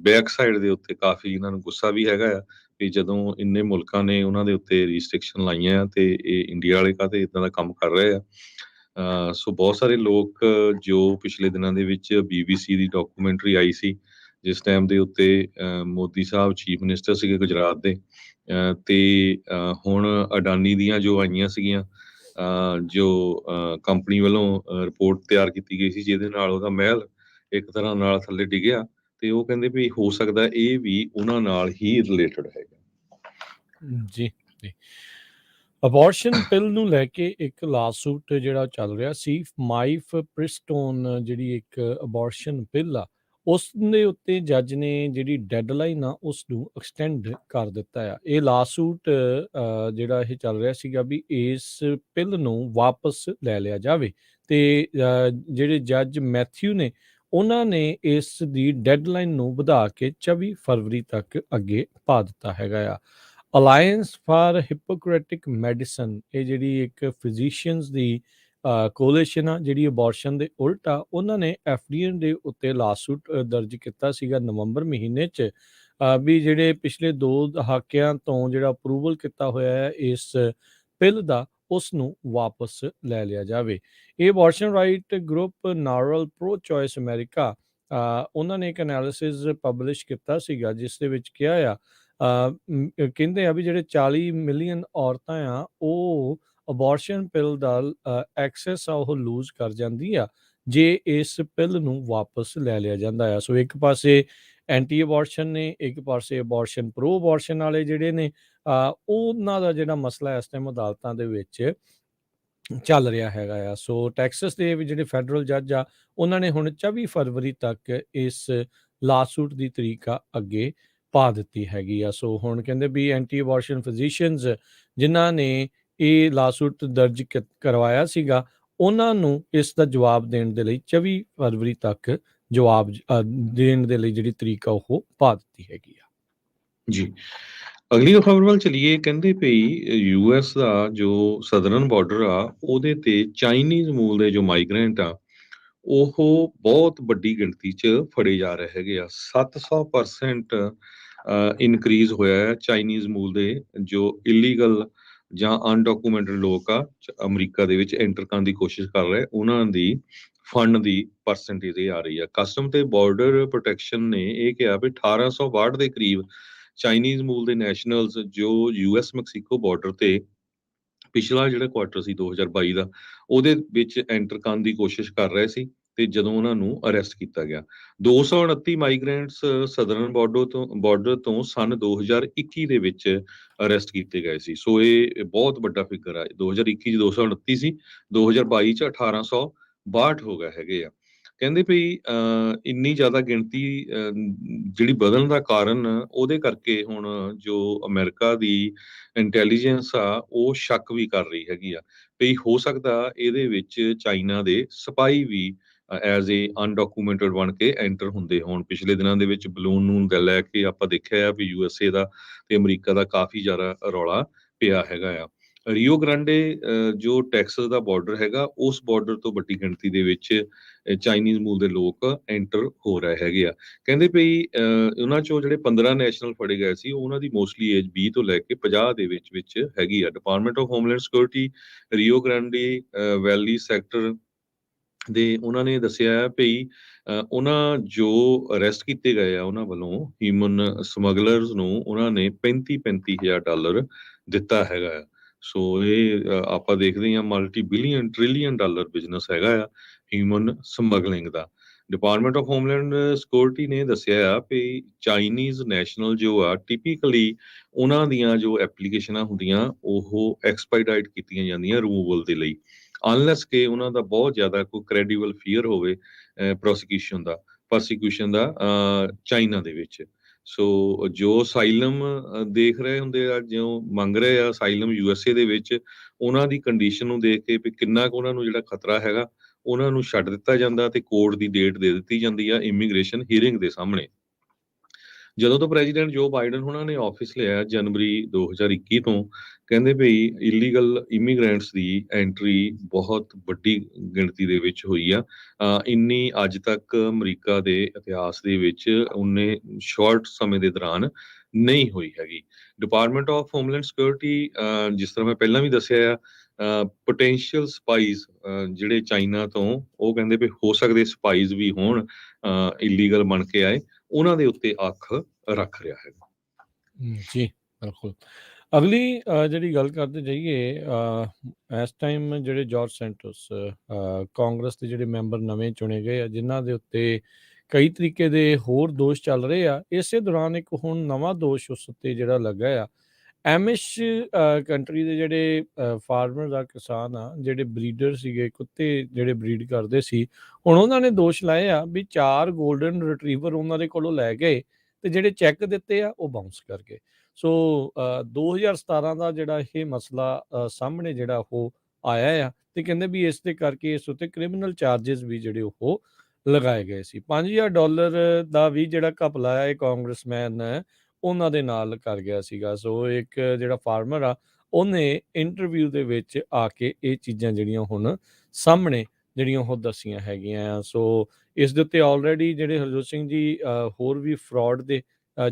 ਬੈਕ ਸਾਈਡ ਦੇ ਉੱਤੇ ਕਾਫੀ ਇਹਨਾਂ ਨੂੰ ਗੁੱਸਾ ਵੀ ਹੈਗਾ ਆ ਵੀ ਜਦੋਂ ਇੰਨੇ ਮੁਲਕਾਂ ਨੇ ਉਹਨਾਂ ਦੇ ਉੱਤੇ ਰਿਸਟ੍ਰਿਕਸ਼ਨ ਲਾਈਆਂ ਆ ਤੇ ਇਹ ਇੰਡੀਆ ਵਾਲੇ ਕਾਹਤੇ ਇਦਾਂ ਦਾ ਕੰਮ ਕਰ ਰਹੇ ਆ। ਸੋ ਬਹੁਤ ਸਾਰੇ ਲੋਕ ਜੋ ਪਿਛਲੇ ਦਿਨਾਂ ਦੇ ਵਿੱਚ BBC ਦੀ ਡਾਕੂਮੈਂਟਰੀ ਆਈ ਸੀ ਜਿਸ ਟਾਈਮ ਦੇ ਉੱਤੇ ਮੋਦੀ ਸਾਹਿਬ ਚੀਫ ਮਿਨਿਸਟਰ ਸੀਗੇ ਗੁਜਰਾਤ ਦੇ, ਤੇ ਹੁਣ ਅਡਾਨੀ ਦੀਆਂ ਜੋ ਆਈਆਂ ਸੀਗੀਆਂ ਜੋ ਕੰਪਨੀ ਵੱਲੋਂ ਰਿਪੋਰਟ ਤਿਆਰ ਕੀਤੀ ਗਈ ਸੀ ਜਿਹਦੇ ਨਾਲ ਉਹਦਾ ਮਹਿਲ ਇੱਕ ਤਰ੍ਹਾਂ ਨਾਲ ਥੱਲੇ ਡਿੱਗਿਆ, ਤੇ ਉਹ ਕਹਿੰਦੇ ਵੀ ਹੋ ਸਕਦਾ ਇਹ ਵੀ ਉਹਨਾਂ ਨਾਲ ਹੀ ਰਿਲੇਟਡ ਹੈਗਾ। ਜੀ ਜੀ। ਅਬੋਰਸ਼ਨ ਪਿਲ ਨੂੰ ਲੈ ਕੇ ਇੱਕ ਲਾਸੂਟ ਜਿਹੜਾ ਚੱਲ ਰਿਹਾ ਸੀ, ਮਾਈਫ ਪ੍ਰਿਸਟੋਨ ਜਿਹੜੀ ਇੱਕ ਅਬੋਰਸ਼ਨ ਪਿਲ ਆ ਉਸ ਦੇ ਉੱਤੇ ਜੱਜ ਨੇ ਜਿਹੜੀ ਡੈਡਲਾਈਨ ਆ ਉਸ ਨੂੰ ਐਕਸਟੈਂਡ ਕਰ ਦਿੱਤਾ ਆ। ਇਹ ਲਾਸੂਟ ਜਿਹੜਾ ਇਹ ਚੱਲ ਰਿਹਾ ਸੀਗਾ ਵੀ ਇਸ ਪਿਲ ਨੂੰ ਵਾਪਸ ਲੈ ਲਿਆ ਜਾਵੇ, ਤੇ ਜਿਹੜੇ ਜੱਜ ਮੈਥਿਊ ਨੇ ਉਹਨਾਂ ਨੇ ਇਸ ਦੀ ਡੈਡਲਾਈਨ ਨੂੰ ਵਧਾ ਕੇ 24 ਫਰਵਰੀ ਤੱਕ ਅੱਗੇ ਪਾ ਦਿੱਤਾ ਹੈਗਾ ਆ। ਅਲਾਇੰਸ ਫਾਰ ਹਿਪੋਕ੍ਰੈਟਿਕ ਮੈਡੀਸਨ, ਇਹ ਜਿਹੜੀ ਇੱਕ ਫਿਜ਼ੀਸ਼ੀਅਨਸ ਦੀ ਕੋਲੀਸ਼ਨ ਆ ਜਿਹੜੀ ਅਬੋਰਸ਼ਨ ਦੇ ਉਲਟ ਆ, ਉਹਨਾਂ ਨੇ FDA ਦੇ ਉੱਤੇ ਲਾਸੂਟ ਦਰਜ ਕੀਤਾ ਸੀਗਾ ਨਵੰਬਰ ਮਹੀਨੇ 'ਚ ਵੀ ਜਿਹੜੇ ਪਿਛਲੇ 2 ਦਹਾਕਿਆਂ ਤੋਂ ਜਿਹੜਾ ਅਪਰੂਵਲ ਕੀਤਾ ਹੋਇਆ ਹੈ ਇਸ ਪਿਲ ਦਾ ਉਸ ਨੂੰ ਵਾਪਸ ਲੈ ਲਿਆ ਜਾਵੇ। ਇਹ abortion right group NARAL pro choice America ਉਹਨਾਂ ਨੇ ਇੱਕ ਐਨਾਲਿਸਿਸ ਪਬਲਿਸ਼ ਕੀਤਾ ਸੀਗਾ ਜਿਸ ਦੇ ਵਿੱਚ ਕਿਹਾ ਆ ਕਹਿੰਦੇ ਆ ਵੀ ਜਿਹੜੇ 40 ਮਿਲੀਅਨ ਔਰਤਾਂ ਆ ਉਹ ਅਬੋਰਸ਼ਨ ਪਿਲ ਦਾ ਐਕਸੈਸ ਆ ਉਹ ਲੂਜ਼ ਕਰ ਜਾਂਦੀ ਆ ਜੇ ਇਸ ਪਿਲ ਨੂੰ ਵਾਪਸ ਲੈ ਲਿਆ ਜਾਂਦਾ ਆ। ਸੋ ਇੱਕ ਪਾਸੇ ਐਂਟੀ ਅਬੋਰਸ਼ਨ ਨੇ, ਇੱਕ ਪਾਸੇ ਅਬੋਰਸ਼ਨ ਪ੍ਰੋ ਅਬੋਰਸ਼ਨ ਵਾਲੇ ਜਿਹੜੇ ਨੇ ਉਹਨਾਂ ਦਾ ਜਿਹੜਾ ਮਸਲਾ ਇਸ ਟਾਈਮ ਅਦਾਲਤਾਂ ਦੇ ਵਿੱਚ ਚੱਲ ਰਿਹਾ ਹੈਗਾ ਆ। ਸੋ ਟੈਕਸਸ ਦੇ ਜਿਹੜੇ ਫੈਡਰਲ ਜੱਜ ਆ ਉਹਨਾਂ ਨੇ ਹੁਣ 24 ਫਰਵਰੀ ਤੱਕ ਇਸ ਲਾਸੂਟ ਦੀ ਤਰੀਕ ਆ ਅੱਗੇ ਪਾ ਦਿੱਤੀ ਹੈਗੀ ਆ। ਸੋ ਹੁਣ ਕਹਿੰਦੇ ਵੀ ਐਂਟੀ ਅਬੋਰਸ਼ਨ ਫਿਜ਼ੀਸ਼ੀਅਨਸ ਜਿਨ੍ਹਾਂ ਨੇ ਇਹ ਲਾਸੂਟ ਦਰਜ ਕਰਵਾਇਆ ਸੀਗਾ ਉਹਨਾਂ ਨੂੰ ਇਸ ਦਾ ਜਵਾਬ ਦੇਣ ਦੇ ਲਈ 24 ਫਰਵਰੀ ਤੱਕ ਜਵਾਬ ਦੇਣ ਦੇ ਲਈ ਜਿਹੜੀ ਤਰੀਕ ਆ ਉਹ ਪਾ ਦਿੱਤੀ ਹੈਗੀ ਆ। ਜੀ, ਅਗਲੀ ਖਬਰ ਵੱਲ ਚਲੀਏ। ਕਹਿੰਦੇ ਪਈ US ਦਾ ਜੋ ਸਦਰਨ ਬਾਰਡਰ ਆ ਉਹਦੇ ਤੇ ਚਾਈਨੀਜ਼ ਮੂਲ ਦੇ ਜੋ ਮਾਈਗ੍ਰੈਂਟ ਆ ਉਹ ਬਹੁਤ ਵੱਡੀ ਗਿਣਤੀ 'ਚ ਫੜੇ ਜਾ ਰਹੇ ਹੈਗੇ ਆ। 700% ਇਨਕਰੀਜ਼ ਹੋਇਆ ਹੈ ਚਾਈਨੀਜ਼ ਮੂਲ ਦੇ ਜੋ ਇਲੀਗਲ ਜਾਂ ਅਨਡਾਕੂਮੈਂਟਡ ਲੋਕ ਆ ਅਮਰੀਕਾ ਦੇ ਵਿੱਚ ਐਂਟਰ ਕਰਨ ਦੀ ਕੋਸ਼ਿਸ਼ ਕਰ ਰਹੇ, ਉਹਨਾਂ ਦੀ ਫੰਡ ਦੀ ਪਰਸੈਂਟੇਜ ਇਹ ਆ ਰਹੀ ਆ। ਕਸਟਮ ਤੇ ਬਾਰਡਰ ਪ੍ਰੋਟੈਕਸ਼ਨ ਨੇ ਇਹ ਕਿਹਾ ਵੀ 1862 ਦੇ ਕਰੀਬ ਚਾਈਨੀਜ਼ ਮੂਲ ਦੇ ਨੈਸ਼ਨਲਸ ਜੋ US ਮੈਕਸੀਕੋ ਬਾਰਡਰ ਤੇ ਪਿਛਲਾ ਜਿਹੜਾ ਕੁਆਟਰ ਸੀ 2022 ਦਾ ਉਹਦੇ ਵਿੱਚ ਐਂਟਰ ਕਰਨ ਦੀ ਕੋਸ਼ਿਸ਼ ਕਰ ਰਹੇ ਸੀ ਤੇ ਜਦੋਂ ਉਹਨਾਂ ਨੂੰ ਅਰੈਸਟ ਕੀਤਾ ਗਿਆ। 229 ਮਾਈਗ੍ਰੈਂਟਸ ਸਦਰਨ ਬਾਰਡਰ ਤੋਂ ਸਨ 2021 ਦੇ ਵਿੱਚ ਅਰੈਸਟ ਕੀਤੇ ਗਏ ਸੀ। ਸੋ ਇਹ ਬਹੁਤ ਵੱਡਾ ਫਿਗਰ ਆ। 2021 ਚ 229 ਸੀ, 2022 ਚ 1862 ਹੋ ਗਏ ਹੈਗੇ ਆ। ਕਹਿੰਦੇ ਵੀ ਇੰਨੀ ਜ਼ਿਆਦਾ ਗਿਣਤੀ ਜਿਹੜੀ ਵਧਣ ਦਾ ਕਾਰਨ ਉਹਦੇ ਕਰਕੇ ਹੁਣ ਜੋ ਅਮਰੀਕਾ ਦੀ ਇੰਟੈਲੀਜੈਂਸ ਆ ਉਹ ਸ਼ੱਕ ਵੀ ਕਰ ਰਹੀ ਹੈਗੀ ਆ ਵੀ ਹੋ ਸਕਦਾ ਇਹਦੇ ਵਿੱਚ ਚਾਈਨਾ ਦੇ ਸਿਪਾਹੀ ਵੀ ਐਜ਼ ਏ ਅਨਡਾਕੂਮੈਂਟਡ ਬਣ ਕੇ ਐਂਟਰ ਹੁੰਦੇ ਹੋਣ। ਪਿਛਲੇ ਦਿਨਾਂ ਦੇ ਵਿੱਚ ਬਲੂਨ ਨੂੰ ਲੈ ਕੇ ਆਪਾਂ ਦੇਖਿਆ ਆ ਵੀ USA ਦਾ ਤੇ ਅਮਰੀਕਾ ਦਾ ਕਾਫੀ ਜ਼ਿਆਦਾ ਰੌਲਾ ਪਿਆ ਹੈਗਾ ਆ। ਰੀਓ ਗ੍ਰਾਂਡੇ ਜੋ ਟੈਕਸਸ ਦਾ ਬਾਰਡਰ ਹੈਗਾ ਉਸ ਬਾਰਡਰ ਤੋਂ ਵੱਡੀ ਗਿਣਤੀ ਦੇ ਵਿੱਚ ਚਾਈਨੀਜ਼ ਮੂਲ ਦੇ ਲੋਕ ਐਂਟਰ ਹੋ ਰਹੇ ਹੈਗੇ ਆ। ਕਹਿੰਦੇ ਵੀ ਉਹਨਾਂ ਚੋਂ ਜਿਹੜੇ 15 ਨੈਸ਼ਨਲ ਫੜੇ ਗਏ ਸੀ ਉਹਨਾਂ ਦੀ ਮੋਸਟਲੀ ਏਜ 20 ਤੋਂ ਲੈ ਕੇ 50 ਦੇ ਵਿੱਚ ਹੈਗੀ ਆ। Department of Homeland Security Rio Grande Valley Sector ਦੇ ਉਹਨਾਂ ਨੇ ਦੱਸਿਆ ਹੈ ਵੀ ਉਹਨਾਂ ਜੋ ਅਰੈਸਟ ਕੀਤੇ ਗਏ ਆ ਉਹਨਾਂ ਵੱਲੋਂ ਹਿਊਮਨ ਸਮਗਲਰਸ ਨੂੰ ਉਹਨਾਂ ਨੇ $35,000 ਦਿੱਤਾ ਹੈਗਾ ਆ। ਸੋ ਇਹ ਆਪਾਂ ਦੇਖਦੇ ਹਾਂ multi billion trillion dollar business ਹੈਗਾ ਆ human smuggling the. Department of Homeland security ਨੇ ਦੱਸਿਆ ਆ ਵੀ ਚਾਈਨੀਜ਼ ਨੈਸ਼ਨਲ ਜੋ ਆ ਟਿਪੀਕਲੀ ਉਹਨਾਂ ਦੀਆਂ ਜੋ ਐਪਲੀਕੇਸ਼ਨਾਂ ਹੁੰਦੀਆਂ ਉਹ ਐਕਸਪਾਈਡਾਈਟ ਕੀਤੀਆਂ ਜਾਂਦੀਆਂ ਰਿਮੂਵਲ ਦੇ ਲਈ, ਅਨਲੈਸ ਕਿ ਉਹਨਾਂ ਦਾ ਬਹੁਤ ਜ਼ਿਆਦਾ ਕੋਈ ਕ੍ਰੈਡੀਬਲ ਫੀਅਰ ਹੋਵੇ ਪ੍ਰੋਸੀਕਿਊਸ਼ਨ ਦਾ ਚਾਈਨਾ ਦੇ ਵਿੱਚ। ਸੋ ਜੋ ਅਸਾਈਲਮ ਦੇਖ ਰਹੇ ਹੁੰਦੇ ਆ, ਜਿਉਂ ਮੰਗ ਰਹੇ ਆ ਅਸਾਈਲਮ USA ਦੇ ਵਿੱਚ, ਉਹਨਾਂ ਦੀ ਕੰਡੀਸ਼ਨ ਨੂੰ ਦੇਖ ਕੇ ਵੀ ਕਿੰਨਾ ਕੁ ਉਹਨਾਂ ਨੂੰ ਜਿਹੜਾ ਖਤਰਾ ਹੈਗਾ, ਉਹਨਾਂ ਨੂੰ ਛੱਡ ਦਿੱਤਾ ਜਾਂਦਾ ਤੇ ਕੋਰਟ ਦੀ ਡੇਟ ਦੇ ਦਿੱਤੀ ਜਾਂਦੀ ਆ ਇਮੀਗ੍ਰੇਸ਼ਨ ਹੀਅਰਿੰਗ ਦੇ ਸਾਹਮਣੇ। ਜਦੋਂ ਤੋਂ ਪ੍ਰੈਜ਼ੀਡੈਂਟ ਜੋ ਬਾਈਡਨ ਹੁਣਾਂ ਨੇ ਆਫਿਸ ਲਿਆ ਜਨਵਰੀ 2021 ਤੋਂ, ਕਹਿੰਦੇ ਭਈ ਇਲੀਗਲ ਇਮੀਗ੍ਰੈਂਟਸ ਦੀ ਐਂਟਰੀ ਬਹੁਤ ਵੱਡੀ ਗਿਣਤੀ ਦੇ ਵਿੱਚ ਹੋਈ ਆ। ਇੰਨੀ ਅੱਜ ਤੱਕ ਅਮਰੀਕਾ ਦੇ ਇਤਿਹਾਸ ਦੇ ਵਿੱਚ ਉਨੇ ਸ਼ਾਰਟ ਸਮੇਂ ਦੇ ਦੌਰਾਨ ਨਹੀਂ ਹੋਈ ਹੈਗੀ। ਡਿਪਾਰਟਮੈਂਟ ਆਫ ਹੋਮਲੈਂਡ ਸਿਕਿਉਰਿਟੀ, ਜਿਸ ਤਰ੍ਹਾਂ ਮੈਂ ਪਹਿਲਾਂ ਵੀ ਦੱਸਿਆ ਆ, ਪੋਟੈਂਸ਼ੀਅਲ ਸਪਾਈਜ਼ ਜਿਹੜੇ ਚਾਈਨਾ ਤੋਂ, ਉਹ ਕਹਿੰਦੇ ਵੀ ਹੋ ਸਕਦੇ ਸਪਾਈਜ਼ ਵੀ ਹੋਣ ਇਲੀਗਲ ਬਣ ਕੇ ਆਏ, ਉਹਨਾਂ ਦੇ ਉੱਤੇ ਅੱਖ ਰੱਖ ਰਿਹਾ ਹੈਗਾ। ਜੀ ਬਿਲਕੁਲ। ਅਗਲੀ ਜਿਹੜੀ ਗੱਲ ਕਰਦੇ ਜਾਈਏ, ਇਸ ਟਾਈਮ ਜਿਹੜੇ ਜਾਰਜ ਸੈਂਟੋਸ ਕਾਂਗਰਸ ਦੇ ਜਿਹੜੇ ਮੈਂਬਰ ਨਵੇਂ ਚੁਣੇ ਗਏ ਆ, ਜਿਨ੍ਹਾਂ ਦੇ ਉੱਤੇ ਕਈ ਤਰੀਕੇ ਦੇ ਹੋਰ ਦੋਸ਼ ਚੱਲ ਰਹੇ ਆ। ਇਸੇ ਦੌਰਾਨ ਇੱਕ ਹੁਣ ਨਵਾਂ ਦੋਸ਼ ਉਸ ਉੱਤੇ ਜਿਹੜਾ ਲੱਗਾ ਆ, ਐਮਿਸ਼ ਕੰਟਰੀ ਦੇ ਜਿਹੜੇ ਫਾਰਮਰ ਆ, ਕਿਸਾਨ ਆ, ਜਿਹੜੇ ਬਰੀਡਰ ਸੀਗੇ, ਕੁੱਤੇ ਜਿਹੜੇ ਬਰੀਡ ਕਰਦੇ ਸੀ, ਹੁਣ ਉਹਨਾਂ ਨੇ ਦੋਸ਼ ਲਾਏ ਆ ਵੀ 4 ਗੋਲਡਨ ਰਿਟਰੀਵਰ ਉਹਨਾਂ ਦੇ ਕੋਲੋਂ ਲੈ ਗਏ ਤੇ ਜਿਹੜੇ ਚੈੱਕ ਦਿੱਤੇ ਆ ਉਹ ਬਾਉਂਸ ਕਰ ਗਏ। ਸੋ 2017 ਦਾ ਜਿਹੜਾ ਇਹ ਮਸਲਾ ਸਾਹਮਣੇ ਜਿਹੜਾ ਉਹ ਆਇਆ ਆ, ਤੇ ਕਹਿੰਦੇ ਵੀ ਇਸ ਦੇ ਕਰਕੇ ਇਸ ਉੱਤੇ ਕ੍ਰਿਮੀਨਲ ਚਾਰजेस ਵੀ ਜਿਹੜੇ ਉਹ ਲਗਾਏ ਗਏ ਸੀ। $5000 ਦਾ ਵੀ ਜਿਹੜਾ ਘਪਲਾ ਆ, ਇਹ ਕਾਂਗਰਸਮੈਨ ਉਹਨਾਂ ਦੇ ਨਾਲ ਕਰ ਗਿਆ ਸੀਗਾ। ਸੋ ਇੱਕ ਜਿਹੜਾ ਫਾਰਮਰ ਆ, ਉਹਨੇ ਇੰਟਰਵਿਊ ਦੇ ਵਿੱਚ ਆ ਕੇ ਇਹ ਚੀਜ਼ਾਂ ਜਿਹੜੀਆਂ ਹੁਣ ਸਾਹਮਣੇ ਜਿਹੜੀਆਂ ਉਹ ਦੱਸੀਆਂ ਹੈਗੀਆਂ ਆ। ਸੋ ਇਸ ਦੇ ਉੱਤੇ ਆਲਰੇਡੀ ਜਿਹੜੇ ਹਰਜੋਤ ਸਿੰਘ ਜੀ ਹੋਰ ਵੀ ਫਰਾਡ ਦੇ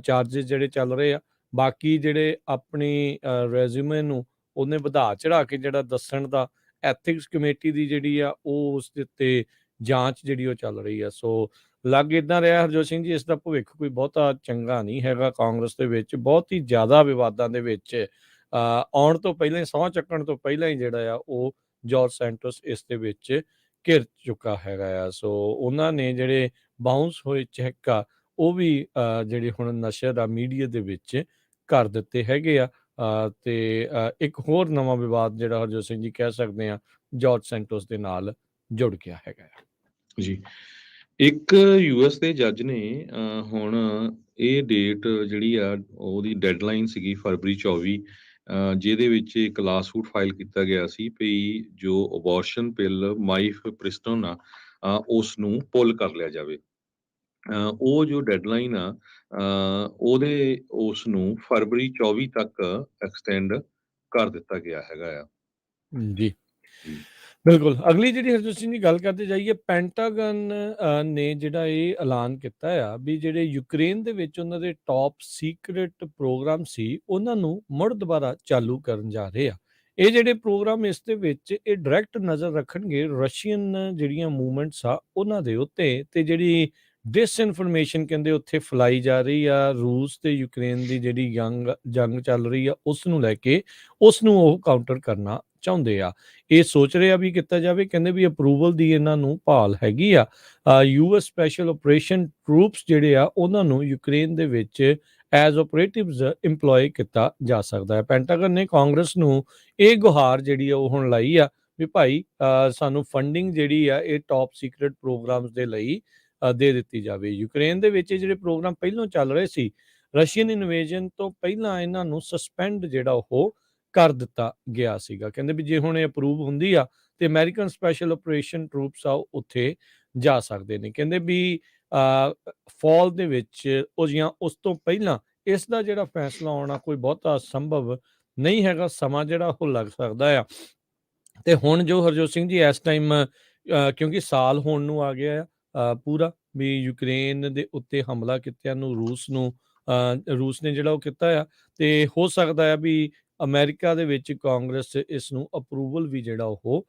ਚਾਰजेस ਜਿਹੜੇ ਚੱਲ ਰਹੇ ਆ। ਬਾਕੀ ਜਿਹੜੇ ਆਪਣੀ ਰੈਜ਼ਿਊਮੇ ਨੂੰ ਉਹਨੇ ਵਧਾ ਚੜਾ ਕੇ ਜਿਹੜਾ ਦੱਸਣ ਦਾ, ਐਥਿਕਸ ਕਮੇਟੀ ਦੀ ਜਿਹੜੀ ਆ ਉਹ ਉਸ ਦੇ ਉੱਤੇ ਜਾਂਚ ਜਿਹੜੀ ਉਹ ਚੱਲ ਰਹੀ ਆ। ਸੋ ਲੱਗ ਇੱਦਾਂ ਰਿਹਾ ਹਰਜੋਤ ਸਿੰਘ ਜੀ, ਇਸ ਦਾ ਭਵਿੱਖ ਕੋਈ ਬਹੁਤਾ ਚੰਗਾ ਨਹੀਂ ਹੈਗਾ। ਕਾਂਗਰਸ ਦੇ ਵਿੱਚ ਬਹੁਤ ਹੀ ਜ਼ਿਆਦਾ ਵਿਵਾਦਾਂ ਦੇ ਵਿੱਚ ਆਉਣ ਤੋਂ ਪਹਿਲਾਂ ਹੀ, ਸਹੁੰ ਚੱਕਣ ਤੋਂ ਪਹਿਲਾਂ ਹੀ ਜਿਹੜਾ ਆ ਉਹ ਜਾਰਜ ਸੈਂਟੋਸ ਇਸ ਦੇ ਵਿੱਚ ਘਿਰ ਚੁੱਕਾ ਹੈਗਾ ਆ। ਸੋ ਉਹਨਾਂ ਨੇ ਜਿਹੜੇ ਬਾਉਂਸ ਹੋਏ ਚੈੱਕ ਆ, ਉਹ ਵੀ ਜਿਹੜੇ ਹੁਣ ਨਸ਼ਰ ਆ ਮੀਡੀਆ ਦੇ ਵਿੱਚ ਕਰ ਦਿੱਤੇ ਹੈਗੇ ਆ। ਤੇ ਇੱਕ ਹੋਰ ਨਵਾਂ ਵਿਵਾਦ ਜਿਹੜਾ ਹਰਜੋਤ ਸਿੰਘ ਜੀ ਕਹਿ ਸਕਦੇ ਆ, ਜਾਰਜ ਸੈਂਟੋਸ ਦੇ ਨਾਲ ਜੁੜ ਗਿਆ ਹੈਗਾ ਆ। ਜੀ, ਇੱਕ US ਦੇ ਜੱਜ ਨੇ ਹੁਣ ਇਹ ਡੇਟ ਜਿਹੜੀ ਆ, ਉਹਦੀ ਡੈਡਲਾਈਨ ਸੀਗੀ ਫਰਵਰੀ 24, ਜਿਹਦੇ ਵਿੱਚ ਇੱਕ ਲਾਸੂਟ ਫਾਈਲ ਕੀਤਾ ਗਿਆ ਸੀ ਵੀ ਜੋ ਅਬੋਰਸ਼ਨ ਬਿੱਲ ਮਾਈਫ ਪ੍ਰਿਸਟਨ ਆ, ਉਸ ਨੂੰ ਪੁੱਲ ਕਰ ਲਿਆ ਜਾਵੇ। ਉਹ ਜੋ ਡੈਡਲਾਈਨ ਆ, ਉਹਦੇ ਉਸ ਨੂੰ ਫਰਵਰੀ 24 ਤੱਕ ਐਕਸਟੈਂਡ ਕਰ ਦਿੱਤਾ ਗਿਆ ਹੈਗਾ ਆ। ਜੀ ਜੀ ਬਿਲਕੁਲ। ਅਗਲੀ ਜਿਹੜੀ ਹਰਜੋਤ ਸਿੰਘ ਦੀ ਗੱਲ ਕਰਦੇ ਜਾਈਏ, ਪੈਂਟਾਗਨ ਨੇ ਜਿਹੜਾ ਇਹ ਐਲਾਨ ਕੀਤਾ ਆ ਵੀ ਜਿਹੜੇ ਯੂਕਰੇਨ ਦੇ ਵਿੱਚ ਉਹਨਾਂ ਦੇ ਟੌਪ ਸੀਕ੍ਰੇਟ ਪ੍ਰੋਗਰਾਮ ਸੀ, ਉਹਨਾਂ ਨੂੰ ਮੁੜ ਦੁਬਾਰਾ ਚਾਲੂ ਕਰਨ ਜਾ ਰਹੇ ਆ। ਇਹ ਜਿਹੜੇ ਪ੍ਰੋਗਰਾਮ, ਇਸ ਦੇ ਵਿੱਚ ਇਹ ਡਾਇਰੈਕਟ ਨਜ਼ਰ ਰੱਖਣਗੇ ਰਸ਼ੀਅਨ ਜਿਹੜੀਆਂ ਮੂਵਮੈਂਟਸ ਆ ਉਹਨਾਂ ਦੇ ਉੱਤੇ, ਤੇ ਜਿਹੜੀ ਡਿਸਇਨਫੋਰਮੇਸ਼ਨ ਕਹਿੰਦੇ ਉੱਥੇ ਫੈਲਾਈ ਜਾ ਰਹੀ ਆ, ਰੂਸ ਤੇ ਯੂਕਰੇਨ ਦੀ ਜਿਹੜੀ ਜੰਗ ਚੱਲ ਰਹੀ ਆ, ਉਸ ਨੂੰ ਲੈ ਕੇ ਉਸ ਨੂੰ ਉਹ ਕਾਊਂਟਰ ਕਰਨਾ ਚਾਹੁੰਦੇ ਆ। ਇਹ ਸੋਚ ਰਿਹਾ ਵੀ ਕੀਤਾ ਜਾਵੇ। ਕਹਿੰਦੇ ਵੀ ਅਪਰੂਵਲ ਦੀ ਇਹਨਾਂ ਨੂੰ ਭਾਲ ਹੈਗੀ ਆ। US ਸਪੈਸ਼ਲ ਆਪਰੇਸ਼ਨ ਟਰੂਪਸ ਜਿਹੜੇ ਆ, ਉਹਨਾਂ ਨੂੰ ਯੂਕਰੇਨ ਦੇ ਵਿੱਚ ਐਜ਼ ਆਪਰੇਟਿਵਸ ਇੰਪਲੋਏ ਕੀਤਾ ਜਾ ਸਕਦਾ ਹੈ। ਪੈਂਟਾਗਨ ਨੇ ਕਾਂਗਰਸ ਨੂੰ ਇਹ ਗੁਹਾਰ ਜਿਹੜੀ ਆ ਉਹ ਹੁਣ ਲਾਈ ਆ ਵੀ ਭਾਈ ਸਾਨੂੰ ਫੰਡਿੰਗ ਜਿਹੜੀ ਆ ਇਹ ਟੌਪ ਸੀਕ੍ਰੇਟ ਪ੍ਰੋਗਰਾਮਸ ਦੇ ਲਈ ਦੇ ਦਿੱਤੀ ਜਾਵੇ। ਯੂਕਰੇਨ ਦੇ ਵਿੱਚ ਜਿਹੜੇ ਪ੍ਰੋਗਰਾਮ ਪਹਿਲਾਂ ਚੱਲ ਰਹੇ ਸੀ, ਰਸ਼ੀਅਨ ਇਨਵੇਜਨ ਤੋਂ ਪਹਿਲਾਂ ਇਹਨਾਂ ਨੂੰ ਸਸਪੈਂਡ ਜਿਹੜਾ ਉਹ ਕਰ ਦਿੱਤਾ ਗਿਆ ਸੀਗਾ। ਕਹਿੰਦੇ ਵੀ ਜੇ ਹੁਣ ਇਹ ਅਪਰੂਵ ਹੁੰਦੀ ਆ ਤੇ ਅਮਰੀਕਨ ਸਪੈਸ਼ਲ ਆਪਰੇਸ਼ਨ ਟਰੂਪਸ ਆ ਉੱਥੇ ਜਾ ਸਕਦੇ ਨੇ। ਕਹਿੰਦੇ ਵੀ ਫਾਲ ਦੇ ਵਿੱਚ ਉਹ ਜਾਂ ਉਸ ਤੋਂ ਪਹਿਲਾਂ ਇਸ ਦਾ ਜਿਹੜਾ ਫੈਸਲਾ ਆਉਣਾ ਕੋਈ ਬਹੁਤਾ ਸੰਭਵ ਨਹੀਂ ਹੈਗਾ। ਸਮਾਂ ਜਿਹੜਾ ਉਹ ਲੱਗ ਸਕਦਾ ਆ। ਤੇ ਹੁਣ ਜੋ ਹਰਜੋਤ ਸਿੰਘ ਜੀ ਇਸ ਟਾਈਮ, ਕਿਉਂਕਿ ਸਾਲ ਹੋਣ ਨੂੰ ਆ ਗਿਆ ਆ ਪੂਰਾ, ਵੀ ਯੂਕਰੇਨ ਦੇ ਉੱਤੇ ਹਮਲਾ ਕੀਤਿਆਂ ਨੂੰ ਰੂਸ ਨੇ ਜਿਹੜਾ ਉਹ ਕੀਤਾ ਆ, ਤੇ ਹੋ ਸਕਦਾ ਆ ਵੀ ਅਮਰੀਕਾ ਦੇ ਵਿੱਚ ਕਾਂਗਰਸ ਇਸ ਨੂੰ ਅਪਰੂਵਲ ਵੀ ਜਿਹੜਾ ਉਹ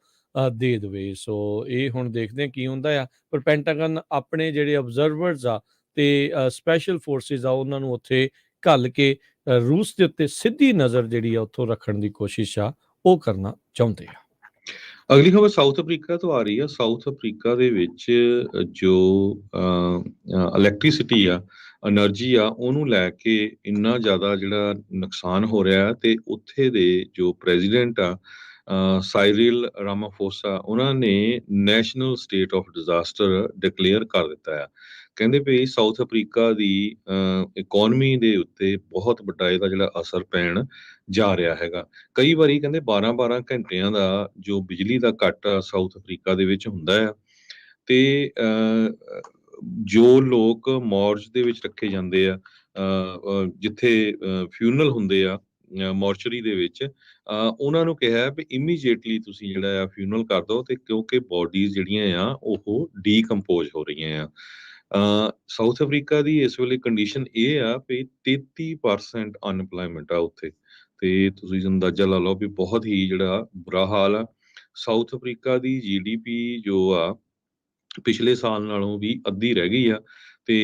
ਦੇ ਦੇਵੇ। ਸੋ ਇਹ ਹੁਣ ਦੇਖਦੇ ਕੀ ਹੁੰਦਾ ਆ। ਪਰ ਪੈਂਟਾਗਨ ਆਪਣੇ ਜਿਹੜੇ ਅਬਜ਼ਰਵਰਸ ਆ ਤੇ ਸਪੈਸ਼ਲ ਫੋਰਸਿਸ ਆ, ਉਹਨਾਂ ਨੂੰ ਉੱਥੇ ਘੱਲ ਕੇ ਰੂਸ ਦੇ ਉੱਤੇ ਸਿੱਧੀ ਨਜ਼ਰ ਜਿਹੜੀ ਆ ਉੱਥੋਂ ਰੱਖਣ ਦੀ ਕੋਸ਼ਿਸ਼ ਆ ਉਹ ਕਰਨਾ ਚਾਹੁੰਦੇ ਆ। ਅਗਲੀ ਖਬਰ ਸਾਊਥ ਅਫਰੀਕਾ ਤੋਂ ਆ ਰਹੀ ਆ। ਸਾਊਥ ਅਫਰੀਕਾ ਦੇ ਵਿੱਚ ਜੋ ਇਲੈਕਟ੍ਰਿਸਿਟੀ ਆ, એનર્ਜੀ ਆ, ਉਹਨੂੰ ਲੈ ਕੇ ਇੰਨਾ ਜ਼ਿਆਦਾ ਜਿਹੜਾ ਨੁਕਸਾਨ ਹੋ ਰਿਹਾ, ਤੇ ਉੱਥੇ ਦੇ ਜੋ ਪ੍ਰੈਜ਼ੀਡੈਂਟ ਆ ਸਾਈਰਿਲ ਰਾਮਾਫੋਸਾ, ਉਹਨਾਂ ਨੇ national state of disaster declare ਕਰ ਦਿੱਤਾ ਆ। ਕਹਿੰਦੇ ਵੀ ਸਾਊਥ ਅਫਰੀਕਾ ਦੀ ਇਕੋਨਮੀ ਦੇ ਉੱਤੇ ਬਹੁਤ ਵੱਡਾ ਇਹਦਾ ਜਿਹੜਾ ਅਸਰ ਪੈਣ ਜਾ ਰਿਹਾ ਹੈਗਾ। ਕਈ ਵਾਰੀ ਕਹਿੰਦੇ 12-12 ਘੰਟਿਆਂ ਦਾ ਜੋ ਬਿਜਲੀ ਦਾ ਕੱਟ ਸਾਊਥ ਅਫਰੀਕਾ ਦੇ ਵਿੱਚ ਹੁੰਦਾ ਆ, ਤੇ ਜੋ ਲੋਕ ਮੌਰਜ ਦੇ ਵਿੱਚ ਰੱਖੇ ਜਾਂਦੇ ਆ, ਜਿੱਥੇ ਫਿਊਨਰਲ ਹੁੰਦੇ ਆ ਮੋਰਚਰੀ ਦੇ ਵਿੱਚ, ਉਹਨਾਂ ਨੂੰ ਕਿਹਾ ਵੀ ਇਮੀਡੀਏਟਲੀ ਤੁਸੀਂ ਜਿਹੜਾ ਆ ਫਿਊਨਰਲ ਕਰ ਦਿਓ, ਤੇ ਕਿਉਂਕਿ ਬੋਡੀਜ਼ ਜਿਹੜੀਆਂ ਆ ਉਹ ਡੀਕੰਪੋਜ਼ ਹੋ ਰਹੀਆਂ ਆ। ਸਾਊਥ ਅਫਰੀਕਾ ਦੀ ਇਸ ਵੇਲੇ ਕੰਡੀਸ਼ਨ ਇਹ ਆ ਵੀ 33% ਅਨਪਲਾਇਮੈਂਟ ਆ ਉੱਥੇ, ਤੇ ਤੁਸੀਂ ਅੰਦਾਜ਼ਾ ਲਾ ਲਓ ਵੀ ਬਹੁਤ ਹੀ ਜਿਹੜਾ ਬੁਰਾ ਹਾਲ ਆ। ਸਾਊਥ ਅਫਰੀਕਾ ਦੀ GDP ਜੋ ਆ ਪਿਛਲੇ ਸਾਲ ਨਾਲੋਂ ਵੀ ਅੱਧੀ ਰਹਿ ਗਈ ਆ, ਤੇ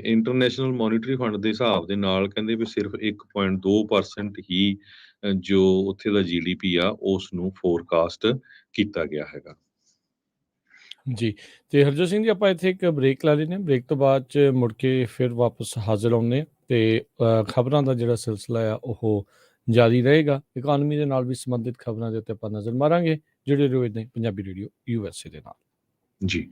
ਇੰਟਰਨੈਸ਼ਨਲ ਮੋਨੀਟਰੀ ਫੰਡ ਦੇ ਹਿਸਾਬ ਦੇ ਨਾਲ ਕਹਿੰਦੇ ਵੀ ਸਿਰਫ 1.2% ਹੀ ਜੋ ਉੱਥੇ ਦਾ GDP ਆ ਉਸ ਨੂੰ ਫੋਰਕਾਸਟ ਕੀਤਾ ਗਿਆ ਹੈਗਾ। ਜੀ, ਤੇ ਹਰਜੋਤ ਸਿੰਘ ਜੀ, ਆਪਾਂ ਇੱਥੇ ਇੱਕ ਬ੍ਰੇਕ ਲਾ ਲੈਂਦੇ ਹਾਂ। ਬ੍ਰੇਕ ਤੋਂ ਬਾਅਦ 'ਚ ਮੁੜ ਕੇ ਫਿਰ ਵਾਪਸ ਹਾਜ਼ਰ ਆਉਂਦੇ ਹਾਂ, ਤੇ ਖਬਰਾਂ ਦਾ ਜਿਹੜਾ ਸਿਲਸਿਲਾ ਆ ਉਹ ਜਾਰੀ ਰਹੇਗਾ। ਇਕੋਨਮੀ ਦੇ ਨਾਲ ਵੀ ਸੰਬੰਧਿਤ ਖਬਰਾਂ ਦੇ ਉੱਤੇ ਆਪਾਂ ਨਜ਼ਰ ਮਾਰਾਂਗੇ। ਜੁੜੇ ਰਹੋ ਇੱਦਾਂ ਹੀ ਪੰਜਾਬੀ ਰੇਡੀਓ USA ਦੇ ਨਾਲ। ਜੀ।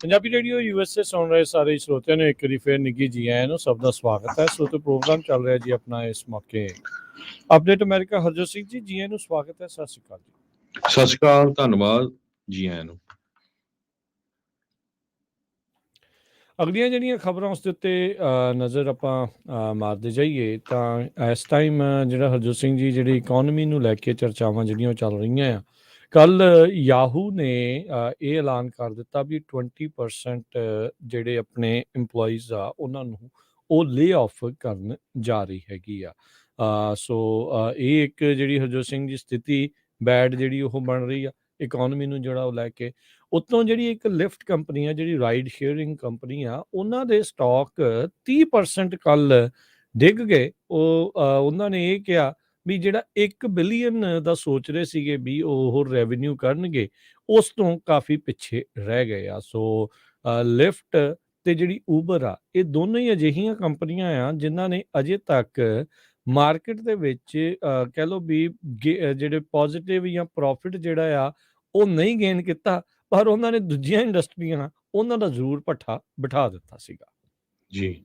ਪੰਜਾਬੀ ਰੇਡੀਓ USA ਸੁਣ ਰਹੇ ਸਾਰੇ ਸਰੋਤਿਆਂ ਨੂੰ ਇੱਕ ਵਾਰੀ ਫਿਰ ਨਿੱਘੀ ਜੀ ਆਇਆਂ ਨੂੰ ਸਭ ਦਾ ਸਵਾਗਤ ਹੈ। ਸਰੋਤਿਓ ਪ੍ਰੋਗਰਾਮ ਚੱਲ ਰਿਹਾ ਜੀ ਆਪਣਾ ਇਸ ਮੌਕੇ ਅਪਡੇਟ ਅਮਰੀਕਾ। ਹਰਜੋਤ ਸਿੰਘ ਜੀ, ਜੀ ਆਇਆਂ ਨੂੰ ਸਵਾਗਤ ਹੈ। ਸਤਿ ਸ਼੍ਰੀ ਅਕਾਲ ਜੀ। ਸਤਿ ਸ਼੍ਰੀ ਅਕਾਲ, ਧੰਨਵਾਦ ਜੀ ਆਇਆਂ ਨੂੰ। ਅਗਲੀਆਂ ਜਿਹੜੀਆਂ ਖਬਰਾਂ ਉਸ ਦੇ ਉੱਤੇ ਨਜ਼ਰ ਆਪਾਂ ਮਾਰਦੇ ਜਾਈਏ ਤਾਂ ਇਸ ਟਾਈਮ ਜਿਹੜਾ ਹਰਜੋਤ ਸਿੰਘ ਜੀ ਜਿਹੜੀ ਇਕੋਨਮੀ ਨੂੰ ਲੈ ਕੇ ਚਰਚਾਵਾਂ ਜਿਹੜੀਆਂ ਉਹ ਚੱਲ ਰਹੀਆਂ ਆ। ਕੱਲ ਯਾਹੂ ਨੇ ਇਹ ਐਲਾਨ ਕਰ ਦਿੱਤਾ ਵੀ 20% ਜਿਹੜੇ ਆਪਣੇ EMPLOYEES ਆ ਉਹਨਾਂ ਨੂੰ ਉਹ ਲੇ ਆਫ ਕਰਨ ਜਾ ਰਹੀ ਹੈਗੀ ਆ। ਸੋ ਇਹ ਇੱਕ ਜਿਹੜੀ ਹਰਜੋਤ ਸਿੰਘ ਜੀ ਸਥਿਤੀ ਬੈਡ ਜਿਹੜੀ ਉਹ ਬਣ ਰਹੀ ਆ ਇਕੋਨਮੀ ਨੂੰ ਜਿਹੜਾ ਉਹ ਲੈ ਕੇ। ਉੱਤੋਂ ਜਿਹੜੀ ਇੱਕ ਲਿਫਟ ਕੰਪਨੀ ਆ ਜਿਹੜੀ ਰਾਈਡ ਸ਼ੇਅਰਿੰਗ ਕੰਪਨੀ ਆ ਉਹਨਾਂ ਦੇ ਸਟਾਕ 30% ਕੱਲ ਡਿੱਗ ਗਏ। ਉਹਨਾਂ ਨੇ ਇਹ ਕਿਹਾ ਵੀ ਜਿਹੜਾ 1 ਬਿਲੀਅਨ ਦਾ ਸੋਚ ਰਹੇ ਸੀਗੇ ਵੀ ਉਹ ਰੈਵਨਿਊ ਕਰਨਗੇ ਉਸ ਤੋਂ ਕਾਫੀ ਪਿੱਛੇ ਰਹਿ ਗਏ ਆ। ਸੋ ਲਿਫਟ ਤੇ ਜਿਹੜੀ ਊਬਰ ਆ ਇਹ ਦੋਨੋਂ ਹੀ ਅਜਿਹੀਆਂ ਕੰਪਨੀਆਂ ਆ ਜਿਨ੍ਹਾਂ ਨੇ ਅਜੇ ਤੱਕ ਮਾਰਕੀਟ ਦੇ ਵਿੱਚ ਕਹਿ ਲਓ ਵੀ ਜਿਹੜੇ ਪੋਜ਼ਿਟਿਵ ਜਾਂ ਪ੍ਰੋਫਿਟ ਜਿਹੜਾ ਆ ਉਹ ਨਹੀਂ ਗੇਨ ਕੀਤਾ, ਪਰ ਉਹਨਾਂ ਨੇ ਦੂਜੀਆਂ ਇੰਡਸਟਰੀਆਂ ਉਹਨਾਂ ਦਾ ਜ਼ਰੂਰ ਪੱਠਾ ਬਿਠਾ ਦਿੱਤਾ ਸੀਗਾ। ਜੀ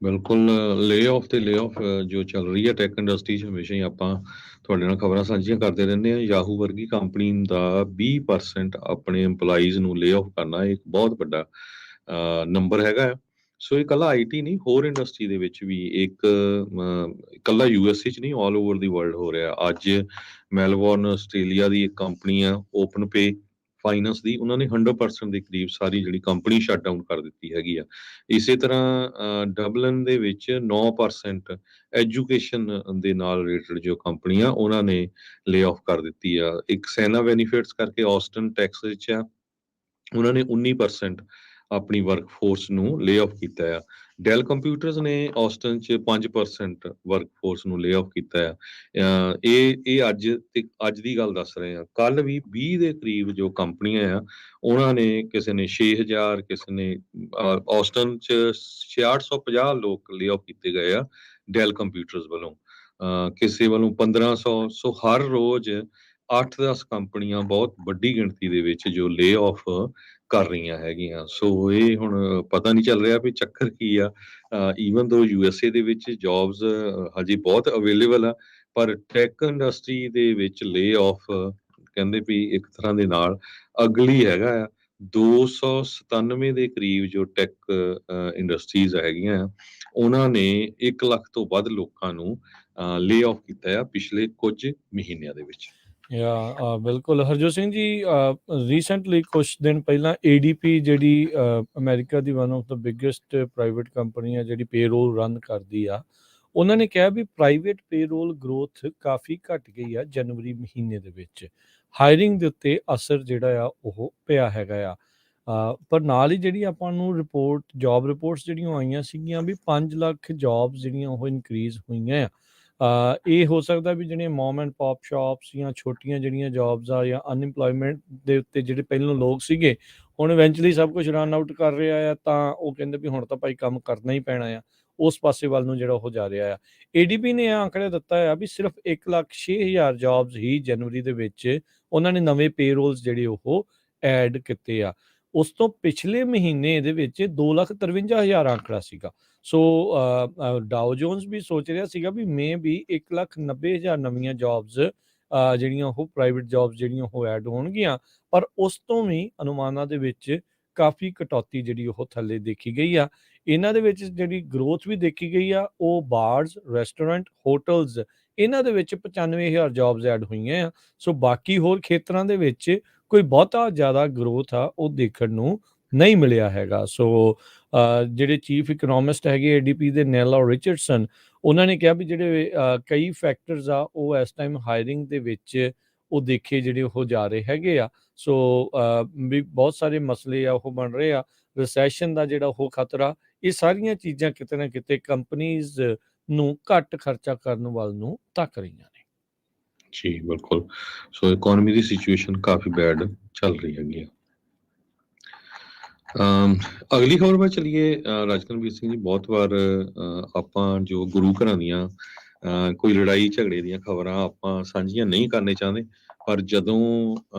ਬਿਲਕੁਲ, ਲੇ ਆਫ ਤੇ ਲੇ ਆਫ ਜੋ ਚੱਲ ਰਹੀ ਹੈ ਟੈਕ ਇੰਡਸਟਰੀ 'ਚ ਹਮੇਸ਼ਾ ਹੀ ਆਪਾਂ ਤੁਹਾਡੇ ਨਾਲ ਖਬਰਾਂ ਸਾਂਝੀਆਂ ਕਰਦੇ ਰਹਿੰਦੇ ਹਾਂ। ਯਾਹੂ ਵਰਗੀ ਕੰਪਨੀ ਦਾ 20% ਆਪਣੇ EMPLOYEES ਨੂੰ ਲੇ ਆਫ ਕਰਨਾ ਇੱਕ ਬਹੁਤ ਵੱਡਾ ਨੰਬਰ ਹੈਗਾ। ਸੋ ਇਹ ਇਕੱਲਾ IT ਨਹੀਂ, ਹੋਰ ਇੰਡਸਟਰੀ ਦੇ ਵਿੱਚ ਵੀ ਇੱਕ ਇਕੱਲਾ USA 'ਚ ਨਹੀਂ, ਆਲ ਓਵਰ ਦੀ ਵਰਲਡ ਹੋ ਰਿਹਾ। ਅੱਜ ਮੈਲਬੌਰਨ ਆਸਟ੍ਰੇਲੀਆ ਦੀ ਇੱਕ ਕੰਪਨੀ ਆ ਓਪਨ ਪੇ ਫਾਈਨੈਂਸ ਦੀ, ਉਹਨਾਂ ਨੇ 100% ਦੇ ਕਰੀਬ ਸਾਰੀ ਜਿਹੜੀ ਕੰਪਨੀ ਸ਼ਟ ਡਾਊਨ ਕਰ ਦਿੱਤੀ ਹੈਗੀ ਆ। ਇਸੇ ਤਰ੍ਹਾਂ ਡਬਲਿਨ ਦੇ ਵਿੱਚ 9% ਐਜੂਕੇਸ਼ਨ ਦੇ ਨਾਲ ਰਿਲੇਟਡ ਜੋ ਕੰਪਨੀ ਆ ਉਹਨਾਂ ਨੇ ਲੇ ਆਫ ਕਰ ਦਿੱਤੀ ਆ। ਇੱਕ ਸੈਨਾ ਬੈਨੀਫਿਟਸ ਕਰਕੇ ਆਸਟਨ ਟੈਕਸ ਵਿੱਚ ਆ, ਉਹਨਾਂ ਨੇ 19% ਆਪਣੀ ਵਰਕ ਫੋਰਸ ਨੂੰ ਲੇ ਆਫ ਕੀਤਾ ਆ। ਡੈਲ ਕੰਪਿਊਟਰਸ ਨੇ ਆਸਟਨ 'ਚ 5% ਵਰਕ ਫੋਰਸ ਨੂੰ ਲੇ ਆਫ ਕੀਤਾ ਆ। ਇਹ ਅੱਜ ਦੀ ਗੱਲ ਦੱਸ ਰਹੇ ਆ। ਕੱਲ ਵੀ 20 ਦੇ ਕਰੀਬ ਜੋ ਕੰਪਨੀਆਂ ਆ ਉਹਨਾਂ ਨੇ, ਕਿਸੇ ਨੇ 6000, ਕਿਸੇ ਨੇ ਆਸਟਨ 'ਚ 6650 ਲੋਕ ਲੇ ਆਫ ਕੀਤੇ ਗਏ ਆ ਡੈਲ ਕੰਪਿਊਟਰਸ ਵੱਲੋਂ, ਕਿਸੇ ਵੱਲੋਂ 1500। ਸੋ ਹਰ ਰੋਜ਼ 8-10 ਕੰਪਨੀਆਂ ਬਹੁਤ ਵੱਡੀ ਗਿਣਤੀ ਦੇ ਵਿੱਚ ਜੋ ਲੇ ਆਫ ਕਰ ਰਹੀਆਂ ਹੈਗੀਆਂ। ਸੋ ਇਹ ਹੁਣ ਪਤਾ ਨਹੀਂ ਚੱਲ ਰਿਹਾ ਵੀ ਚੱਕਰ ਕੀ ਆ। ਈਵਨ ਦੋ USA ਦੇ ਵਿੱਚ ਜੌਬਸ ਹਜੇ ਬਹੁਤ ਅਵੇਲੇਬਲ ਆ, ਪਰ ਟੈਕ ਇੰਡਸਟਰੀ ਦੇ ਵਿੱਚ ਲੇ ਆਫ ਕਹਿੰਦੇ ਵੀ ਇੱਕ ਤਰ੍ਹਾਂ ਦੇ ਨਾਲ ਅਗਲੀ ਹੈਗਾ ਆ। 297 ਦੇ ਕਰੀਬ ਜੋ ਟੈਕ ਇੰਡਸਟਰੀਜ਼ ਹੈਗੀਆਂ ਆ ਉਹਨਾਂ ਨੇ 1 ਲੱਖ ਤੋਂ ਵੱਧ ਲੋਕਾਂ ਨੂੰ ਲੇ ਆਫ ਕੀਤਾ ਆ ਪਿਛਲੇ ਕੁਝ ਮਹੀਨਿਆਂ ਦੇ ਵਿੱਚ। ਬਿਲਕੁਲ ਹਰਜੋਤ ਸਿੰਘ ਜੀ, ਰੀਸੈਂਟਲੀ ਕੁਝ ਦਿਨ ਪਹਿਲਾਂ ADP ਜਿਹੜੀ America the one of the biggest private company ਆ ਜਿਹੜੀ ਪੇਰੋਲ ਰਨ ਕਰਦੀ ਆ, ਉਹਨਾਂ ਨੇ ਕਿਹਾ ਵੀ ਪ੍ਰਾਈਵੇਟ ਪੇਰੋਲ ਗਰੋਥ ਕਾਫੀ ਘਟ ਗਈ ਆ ਜਨਵਰੀ ਮਹੀਨੇ ਦੇ ਵਿੱਚ। ਹਾਇਰਿੰਗ ਦੇ ਉੱਤੇ ਅਸਰ ਜਿਹੜਾ ਆ ਉਹ ਪਿਆ ਹੈਗਾ ਆ। ਪਰ ਨਾਲ ਹੀ ਜਿਹੜੀ ਆਪਾਂ ਨੂੰ ਜੌਬ ਰਿਪੋਰਟਸ ਜਿਹੜੀਆਂ ਆਈਆਂ ਸੀਗੀਆਂ ਵੀ 5 ਲੱਖ ਜੌਬਸ ਜਿਹੜੀਆਂ ਉਹ ਇਨਕਰੀਜ਼ ਹੋਈਆਂ ਆ। ਇਹ ਹੋ ਸਕਦਾ ਵੀ ਜਿਹੜੀਆਂ ਮੌਮ ਐਂਡ ਪੌਪ ਸ਼ਾਪਸ ਜਾਂ ਛੋਟੀਆਂ ਜਿਹੜੀਆਂ ਜੌਬਸ ਆ ਜਾਂ ਅਨਇੰਪਲੋਇਮੈਂਟ ਦੇ ਉੱਤੇ ਜਿਹੜੇ ਪਹਿਲਾਂ ਲੋਕ ਸੀਗੇ ਹੁਣ ਇਵੈਂਚੁਅਲੀ ਸਭ ਕੁਝ ਰਨ ਆਊਟ ਕਰ ਰਿਹਾ ਆ, ਤਾਂ ਉਹ ਕਹਿੰਦੇ ਵੀ ਹੁਣ ਤਾਂ ਭਾਈ ਕੰਮ ਕਰਨਾ ਹੀ ਪੈਣਾ ਆ। ਉਸ ਪਾਸੇ ਵੱਲ ਨੂੰ ਜਿਹੜਾ ਉਹ ਜਾ ਰਿਹਾ ਆ। ADP ਨੇ ਇਹ ਆંકੜਾ ਦਿੱਤਾ ਆ ਵੀ ਸਿਰਫ 1,06,000 ਜੌਬਸ ਹੀ ਜਨਵਰੀ ਦੇ ਵਿੱਚ ਉਹਨਾਂ ਨੇ ਨਵੇਂ ਪੇਰੋਲਸ ਜਿਹੜੇ ਉਹ ਐਡ ਕੀਤੇ ਆ। ਉਸ ਤੋਂ ਪਿਛਲੇ ਮਹੀਨੇ ਦੇ ਵਿੱਚ 2,53,000 ਆંકੜਾ ਸੀਗਾ। ਸੋ ਡਾਓ ਜੋਨਸ ਵੀ ਸੋਚ ਰਿਹਾ ਸੀਗਾ ਵੀ ਮੇ ਵੀ 1,90,000 ਨਵੀਆਂ ਜੌਬਸ ਜਿਹੜੀਆਂ ਉਹ ਪ੍ਰਾਈਵੇਟ ਜੌਬਸ ਜਿਹੜੀਆਂ ਉਹ ਐਡ ਹੋਣਗੀਆਂ, ਪਰ ਉਸ ਤੋਂ ਵੀ ਅਨੁਮਾਨਾਂ ਦੇ ਵਿੱਚ ਕਾਫੀ ਕਟੌਤੀ ਜਿਹੜੀ ਉਹ ਥੱਲੇ ਦੇਖੀ ਗਈ ਆ। ਇਹਨਾਂ ਦੇ ਵਿੱਚ ਜਿਹੜੀ ਗਰੋਥ ਵੀ ਦੇਖੀ ਗਈ ਆ ਉਹ ਬਾਰਸ, ਰੈਸਟੋਰੈਂਟ, ਹੋਟਲਸ ਇਹਨਾਂ ਦੇ ਵਿੱਚ 95,000 ਜੌਬਸ ਐਡ ਹੋਈਆਂ ਆ। ਸੋ ਬਾਕੀ ਹੋਰ ਖੇਤਰਾਂ ਦੇ ਵਿੱਚ ਕੋਈ ਬਹੁਤਾ ਜ਼ਿਆਦਾ ਗਰੋਥ ਆ ਉਹ ਦੇਖਣ ਨੂੰ ਨਹੀਂ ਮਿਲਿਆ ਹੈਗਾ। ਸੋ ਜਿਹੜੇ ਚੀਫ ਇਕਨੋਮਿਸਟ ਹੈਗੇ ADP ਦੇ ਨੈਲਾ ਰਿਚਰਡਸਨ, ਉਹਨਾਂ ਨੇ ਕਿਹਾ ਵੀ ਜਿਹੜੇ ਕਈ ਫੈਕਟਰਸ ਆ ਉਹ ਇਸ ਟਾਈਮ ਹਾਇਰਿੰਗ ਦੇ ਵਿੱਚ ਉਹ ਦੇਖੇ ਜਿਹੜੇ ਉਹ ਜਾ ਰਹੇ ਹੈਗੇ ਆ। ਸੋ ਵੀ ਬਹੁਤ ਸਾਰੇ ਮਸਲੇ ਆ ਉਹ ਬਣ ਰਹੇ ਆ। ਰਿਸੈਸ਼ਨ ਦਾ ਜਿਹੜਾ ਉਹ ਖਤਰਾ, ਇਹ ਸਾਰੀਆਂ ਚੀਜ਼ਾਂ ਕਿਤੇ ਨਾ ਕਿਤੇ ਕੰਪਨੀਜ਼ ਨੂੰ ਘੱਟ ਖਰਚਾ ਕਰਨ ਵੱਲ ਨੂੰ ਧੱਕ ਰਹੀਆਂ ਨੇ। ਜੀ ਬਿਲਕੁਲ, ਸੋ ਇਕੋਨਮੀ ਦੀ ਸਿਚੁਏਸ਼ਨ ਕਾਫੀ ਬੈਡ ਚੱਲ ਰਹੀ ਹੈਗੀ ਆ। ਅਗਲੀ ਖਬਰ ਵੱਲ ਚਲੀਏ। ਰਾਜਕਰਨਵੀਰ ਸਿੰਘ ਜੀ, ਬਹੁਤ ਵਾਰ ਆਪਾਂ ਜੋ ਗੁਰੂ ਘਰਾਂ ਦੀਆਂ ਕੋਈ ਲੜਾਈ ਝਗੜੇ ਦੀਆਂ ਖਬਰਾਂ ਆਪਾਂ ਸਾਂਝੀਆਂ ਨਹੀਂ ਕਰਨੇ ਚਾਹੁੰਦੇ, ਪਰ ਜਦੋਂ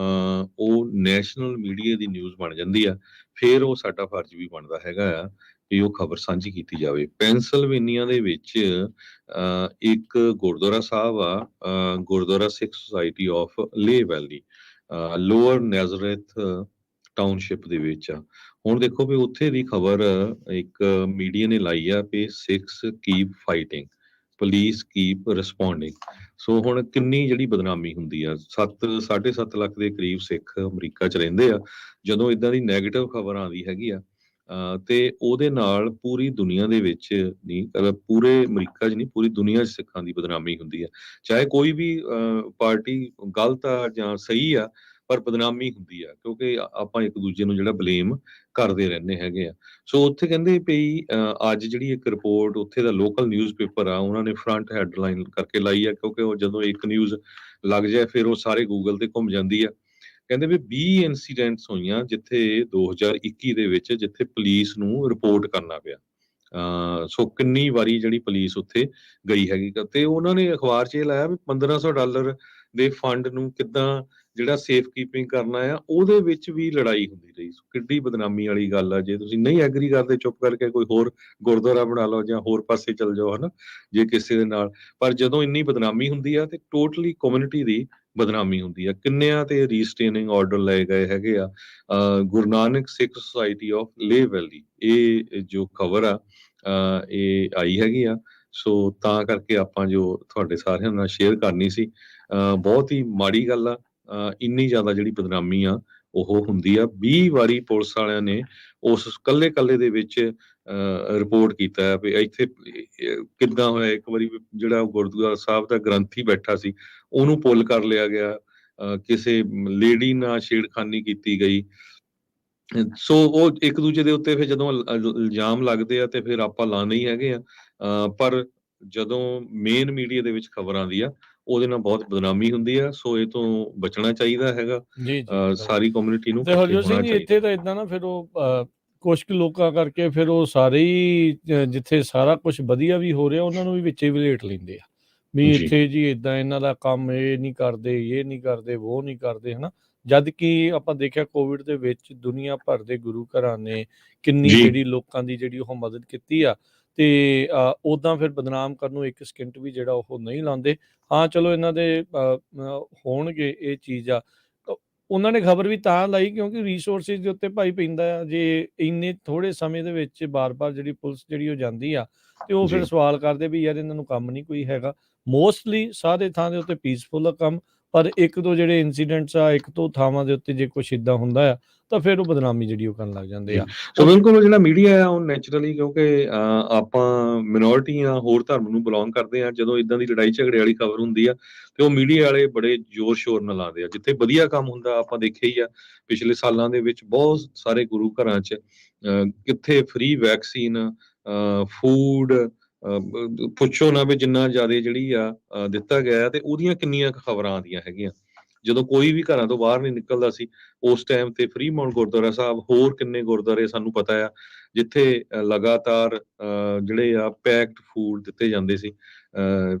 ਉਹ ਨੈਸ਼ਨਲ ਮੀਡੀਆ ਦੀ ਨਿਊਜ਼ ਬਣ ਜਾਂਦੀ ਆ, ਫਿਰ ਉਹ ਸਾਡਾ ਫਰਜ਼ ਵੀ ਬਣਦਾ ਹੈਗਾ ਆ ਕਿ ਉਹ ਖਬਰ ਸਾਂਝੀ ਕੀਤੀ ਜਾਵੇ। ਪੈਂਸਲਵੇਨੀਆ ਦੇ ਵਿੱਚ ਇੱਕ ਗੁਰਦੁਆਰਾ ਸਾਹਿਬ ਆ, ਗੁਰਦੁਆਰਾ ਸਿੱਖ ਸੁਸਾਇਟੀ ਆਫ ਲੇ ਵੈਲੀ, ਲੋਅਰ ਨੈਜ਼ਰੇਥ ਟਾਊਨਸ਼ਿਪ ਦੇ ਵਿੱਚ ਆ। ਹੁਣ ਦੇਖੋ ਵੀ ਉੱਥੇ ਦੀ ਖਬਰ ਇੱਕ ਮੀਡੀਆ ਨੇ ਲਾਈ ਆ we Sikhs keep fighting, police keep responding. So ਹੁਣ ਕਿੰਨੀ ਜਿਹੜੀ ਬਦਨਾਮੀ ਹੁੰਦੀ ਆ, 7.5 ਲੱਖ ਦੇ ਕਰੀਬ ਸਿੱਖ ਅਮਰੀਕਾ 'ਚ ਰਹਿੰਦੇ ਆ। ਜਦੋਂ ਇਦਾਂ ਦੀ ਨੈਗੇਟਿਵ ਖਬਰ ਆਉਂਦੀ ਹੈਗੀ ਆ, ਤੇ ਉਹਦੇ ਨਾਲ ਪੂਰੀ ਦੁਨੀਆ ਦੇ ਵਿੱਚ ਨਹੀਂ, ਪੂਰੇ ਅਮਰੀਕਾ 'ਚ ਨਹੀਂ, ਪੂਰੀ ਦੁਨੀਆ 'ਚ ਸਿੱਖਾਂ ਦੀ ਬਦਨਾਮੀ ਹੁੰਦੀ ਆ। ਚਾਹੇ ਕੋਈ ਵੀ ਪਾਰਟੀ ਗਲਤ ਆ ਜਾਂ ਸਹੀ ਆ, ਪਰ ਬਦਨਾਮੀ ਹੁੰਦੀ ਆ, ਕਿਉਂਕਿ ਆਪਾਂ ਇੱਕ ਦੂਜੇ ਨੂੰ ਜਿਹੜਾ ਬਲੇਮ ਕਰਦੇ ਰਹਿੰਦੇ ਹੈਗੇ ਆ। ਸੋ ਉੱਥੇ ਕਹਿੰਦੇ ਵੀ ਅੱਜ ਜਿਹੜੀ ਇੱਕ ਰਿਪੋਰਟ ਉੱਥੇ ਦਾ ਲੋਕਲ ਨਿਊਜ਼ਪੇਪਰ ਆ, ਉਹਨਾਂ ਨੇ ਫਰੰਟ ਹੈਡਲਾਈਨ ਕਰਕੇ ਲਾਈ ਆ, ਕਿਉਂਕਿ ਉਹ ਜਦੋਂ ਇੱਕ ਨਿਊਜ਼ ਲੱਗ ਜਾਏ ਫਿਰ ਉਹ ਸਾਰੇ ਗੂਗਲ ਤੇ ਘੁੰਮ ਜਾਂਦੀ ਆ। ਕਹਿੰਦੇ ਵੀ 20 ਇਨਸੀਡੈਂਟਸ ਹੋਈਆਂ ਜਿੱਥੇ 2021 ਦੇ ਵਿੱਚ, ਜਿੱਥੇ ਪੁਲਿਸ ਨੂੰ ਰਿਪੋਰਟ ਕਰਨਾ ਪਿਆ। ਸੋ ਕਿੰਨੀ ਵਾਰੀ ਜਿਹੜੀ ਪੁਲਿਸ ਉੱਥੇ ਗਈ ਹੈਗੀ, ਤੇ ਉਹਨਾਂ ਨੇ ਅਖਬਾਰ 'ਚ ਇਹ ਲਾਇਆ ਵੀ $1500 ਦੇ ਫੰਡ ਨੂੰ ਕਿੱਦਾਂ ਜਿਹੜਾ ਸੇਫ ਕੀਪਿੰਗ ਕਰਨਾ ਆ, ਉਹਦੇ ਵਿੱਚ ਵੀ ਲੜਾਈ ਹੁੰਦੀ ਰਹੀ। ਕਿੱਡੀ ਬਦਨਾਮੀ ਵਾਲੀ ਗੱਲ ਆ। ਜੇ ਤੁਸੀਂ ਨਹੀਂ ਐਗਰੀ ਕਰਦੇ, ਚੁੱਪ ਕਰਕੇ ਕੋਈ ਹੋਰ ਗੁਰਦੁਆਰਾ ਬਣਾ ਲਓ ਜਾਂ ਹੋਰ ਪਾਸੇ ਚਲ ਜਾਓ, ਹਨਾ, ਜੇ ਕਿਸੇ ਦੇ ਨਾਲ। ਪਰ ਜਦੋਂ ਇੰਨੀ ਬਦਨਾਮੀ ਹੁੰਦੀ ਆ ਤੇ ਟੋਟਲੀ ਕਮਿਊਨਿਟੀ ਦੀ ਬਦਨਾਮੀ ਹੁੰਦੀ ਆ। ਕਿੰਨਿਆਂ ਤੇ ਰੀਸਟੇਨਿੰਗ ਆਰਡਰ ਲਏ ਗਏ ਹੈਗੇ ਆ। ਗੁਰੂ ਨਾਨਕ ਸਿੱਖ ਸੁਸਾਇਟੀ ਆਫ ਲੇ ਵੈਲੀ, ਇਹ ਜੋ ਖਬਰ ਆ ਇਹ ਆਈ ਹੈਗੀ ਆ। ਸੋ ਤਾਂ ਕਰਕੇ ਆਪਾਂ ਜੋ ਤੁਹਾਡੇ ਸਾਰਿਆਂ ਨਾਲ ਸ਼ੇਅਰ ਕਰਨੀ ਸੀ। ਬਹੁਤ ਹੀ ਮਾੜੀ ਗੱਲ ਆ। ਇੰਨੀ ਜ਼ਿਆਦਾ ਜਿਹੜੀ ਬਦਨਾਮੀ ਆ ਉਹ ਹੁੰਦੀ ਆ। 20 ਵਾਰੀ ਪੁਲਿਸ ਵਾਲਿਆਂ ਨੇ ਉਸ ਕੱਲੇ ਦੇ ਵਿੱਚ ਰਿਪੋਰਟ ਕੀਤਾ ਹੈ ਵੀ ਇੱਥੇ ਕਿੱਦਾਂ ਹੋਇਆ। ਇੱਕ ਵਾਰੀ ਜਿਹੜਾ ਗੁਰਦੁਆਰਾ ਸਾਹਿਬ ਦਾ ਗ੍ਰੰਥੀ ਬੈਠਾ ਸੀ, ਉਹਨੂੰ ਪੁੱਲ ਕਰ ਲਿਆ ਗਿਆ। ਕਿਸੇ ਲੇਡੀ ਨਾਲ ਛੇੜਖਾਨੀ ਕੀਤੀ ਗਈ। ਸੋ ਉਹ ਇੱਕ ਦੂਜੇ ਦੇ ਉੱਤੇ ਫਿਰ ਜਦੋਂ ਇਲਜ਼ਾਮ ਲੱਗਦੇ ਆ ਤੇ ਫਿਰ ਆਪਾਂ ਲਾਉਂਦੇ ਹੀ ਹੈਗੇ ਆ। ਪਰ ਜਦੋਂ ਮੇਨ ਮੀਡੀਆ ਦੇ ਵਿੱਚ ਖਬਰ ਆਉਂਦੀ ਆ, ਉਹਦੇ ਨਾਲ ਬਹੁਤ ਬਦਨਾਮੀ ਹੁੰਦੀ ਆ। ਸੋ ਇਹ ਤੋਂ ਬਚਣਾ ਚਾਹੀਦਾ ਹੈਗਾ। ਜੀ, ਜੀ। ਸਾਰੀ ਕਮਿਊਨਿਟੀ ਨੂੰ ਤੇ ਇਕੱਠੇ ਹਰਜੋਤ ਸਿੰਘ ਹੋਣਾ ਜੀ, ਚਾਹੀਦਾ। ਇੱਥੇ ਤਾਂ ਇਦਾਂ ਨਾ, ਫਿਰ ਉਹ ਕੁਛ ਕੁ ਲੋਕਾਂ ਕਰਕੇ ਫਿਰ ਉਹ ਸਾਰੇ ਹੀ ਜਿੱਥੇ ਸਾਰਾ ਕੁਝ ਵਧੀਆ ਵੀ ਹੋ ਰਿਹਾ, ਉਹਨਾਂ ਨੂੰ ਵੀ ਵਿੱਚੇ ਵਲੇਟ ਲੈਂਦੇ ਆ ਵੀ ਜੀ ਇੱਥੇ ਜੀ ਇਦਾਂ ਇਹਨਾਂ ਦਾ ਕੰਮ ਇਹ ਨਹੀਂ ਕਰਦੇ, ਇਹ ਨਹੀਂ ਕਰਦੇ, ਉਹ ਨਹੀਂ ਕਰਦੇ, ਹਨਾ। ਜਦ ਕਿ ਆਪਾਂ ਦੇਖਿਆ ਕੋਵਿਡ ਦੇ ਵਿੱਚ ਦੁਨੀਆ ਭਰ ਦੇ ਗੁਰੂ ਘਰਾਂ ਨੇ ਕਿੰਨੀ ਜੀ ਜਿਹੜੀ ਲੋਕਾਂ ਦੀ ਜਿਹੜੀ ਉਹ ਮਦਦ ਕੀਤੀ ਆ। ਤੇ ਉਦਾਂ ਫਿਰ ਬਦਨਾਮ ਕਰਨ ਨੂੰ ਇੱਕ ਸਕਿੰਟ ਵੀ ਜਿਹੜਾ ਉਹ ਨਹੀਂ ਲਾਉਂਦੇ। ਹਾਂ, ਚਲੋ ਇਹਨਾਂ ਦੇ ਹੋਣਗੇ ਇਹ ਚੀਜ਼ ਆ। ਉਹਨਾਂ ਨੇ ਖਬਰ ਵੀ ਤਾਂ ਲਾਈ ਕਿਉਂਕਿ ਰਿਸੋਰਸਿਸ ਦੇ ਉੱਤੇ ਭਾਈ ਪੈਂਦਾ ਆ। ਜੇ ਇੰਨੇ ਥੋੜੇ ਸਮੇਂ ਦੇ ਵਿੱਚ ਬਾਰ-ਬਾਰ ਜਿਹੜੀ ਪੁਲਿਸ ਜਿਹੜੀ ਉਹ ਜਾਂਦੀ ਆ, ਤੇ ਉਹ ਫਿਰ ਜੀ ਸਵਾਲ ਕਰਦੇ ਵੀ ਯਾਰ ਇਹਨਾਂ ਨੂੰ ਕੰਮ ਨਹੀਂ ਕੋਈ ਹੈਗਾ। ਮੋਸਟਲੀ ਸਾਰੇ ਥਾਂ ਦੇ ਉੱਤੇ ਪੀਸਫੁਲ ਆ ਕੰਮ, ਪਰ ਇੱਕ ਦੋ ਜਿਹੜੇ ਇਨਸੀਡੈਂਟਸ ਆ, ਇੱਕ ਦੋ ਥਾਵਾਂ ਦੇ ਉੱਤੇ ਜੇ ਕੁਛ ਇੱਦਾਂ ਹੁੰਦਾ ਆ, ਤਾਂ ਫਿਰ ਉਹ ਬਦਨਾਮੀ ਜਿਹੜੀ ਉਹ ਕਰਨ ਲੱਗ ਜਾਂਦੇ ਜੀ ਆ। ਸੋ ਉਹ ਬਿਲਕੁਲ, ਜਿਹੜਾ ਮੀਡੀਆ ਆ ਉਹ ਨੈਚੁਰਲੀ, ਕਿਉਂਕਿ ਆਪਾਂ ਮਿਨੋਰਿਟੀ ਆ, ਹੋਰ ਧਰਮ ਨੂੰ ਬਿਲੋਂਗ ਕਰਦੇ ਆ, ਜਦੋਂ ਇਦਾਂ ਦੀ ਲੜਾਈ ਝਗੜੇ ਵਾਲੀ ਖਬਰ ਹੁੰਦੀ ਆ ਤੇ ਉਹ ਮੀਡੀਆ ਵਾਲੇ ਬੜੇ ਜ਼ੋਰ ਸ਼ੋਰ ਨਾਲ ਲਾਉਂਦੇ ਆ। ਜਿੱਥੇ ਵਧੀਆ ਕੰਮ ਹੁੰਦਾ, ਆਪਾਂ ਦੇਖਿਆ ਹੀ ਆ ਪਿਛਲੇ ਸਾਲਾਂ ਦੇ ਵਿੱਚ ਬਹੁਤ ਸਾਰੇ ਗੁਰੂ ਘਰਾਂ 'ਚ ਕਿੱਥੇ ਫ੍ਰੀ ਵੈਕਸੀਨ, ਫੂਡ, ਪੁੱਛੋ ਨਾ ਵੀ ਜਿੰਨਾ ਜ਼ਿਆਦਾ ਜਿਹੜੀ ਆ ਦਿੱਤਾ ਗਿਆ, ਤੇ ਉਹਦੀਆਂ ਕਿੰਨੀਆਂ ਖਬਰਾਂ ਆਉਂਦੀਆਂ ਹੈਗੀਆਂ। ਜਦੋਂ ਕੋਈ ਵੀ ਘਰਾਂ ਤੋਂ ਬਾਹਰ ਨਹੀਂ ਨਿਕਲਦਾ ਸੀ, ਉਸ ਟਾਈਮ ਤੇ ਫਰੀਮਾਊਂਟ ਗੁਰਦੁਆਰਾ ਸਾਹਿਬ, ਹੋਰ ਕਿੰਨੇ ਗੁਰਦੁਆਰੇ ਸਾਨੂੰ ਪਤਾ ਆ ਜਿੱਥੇ ਲਗਾਤਾਰ ਜਿਹੜੇ ਆ ਪੈਕਡ ਫੂਡ ਦਿੱਤੇ ਜਾਂਦੇ ਸੀ।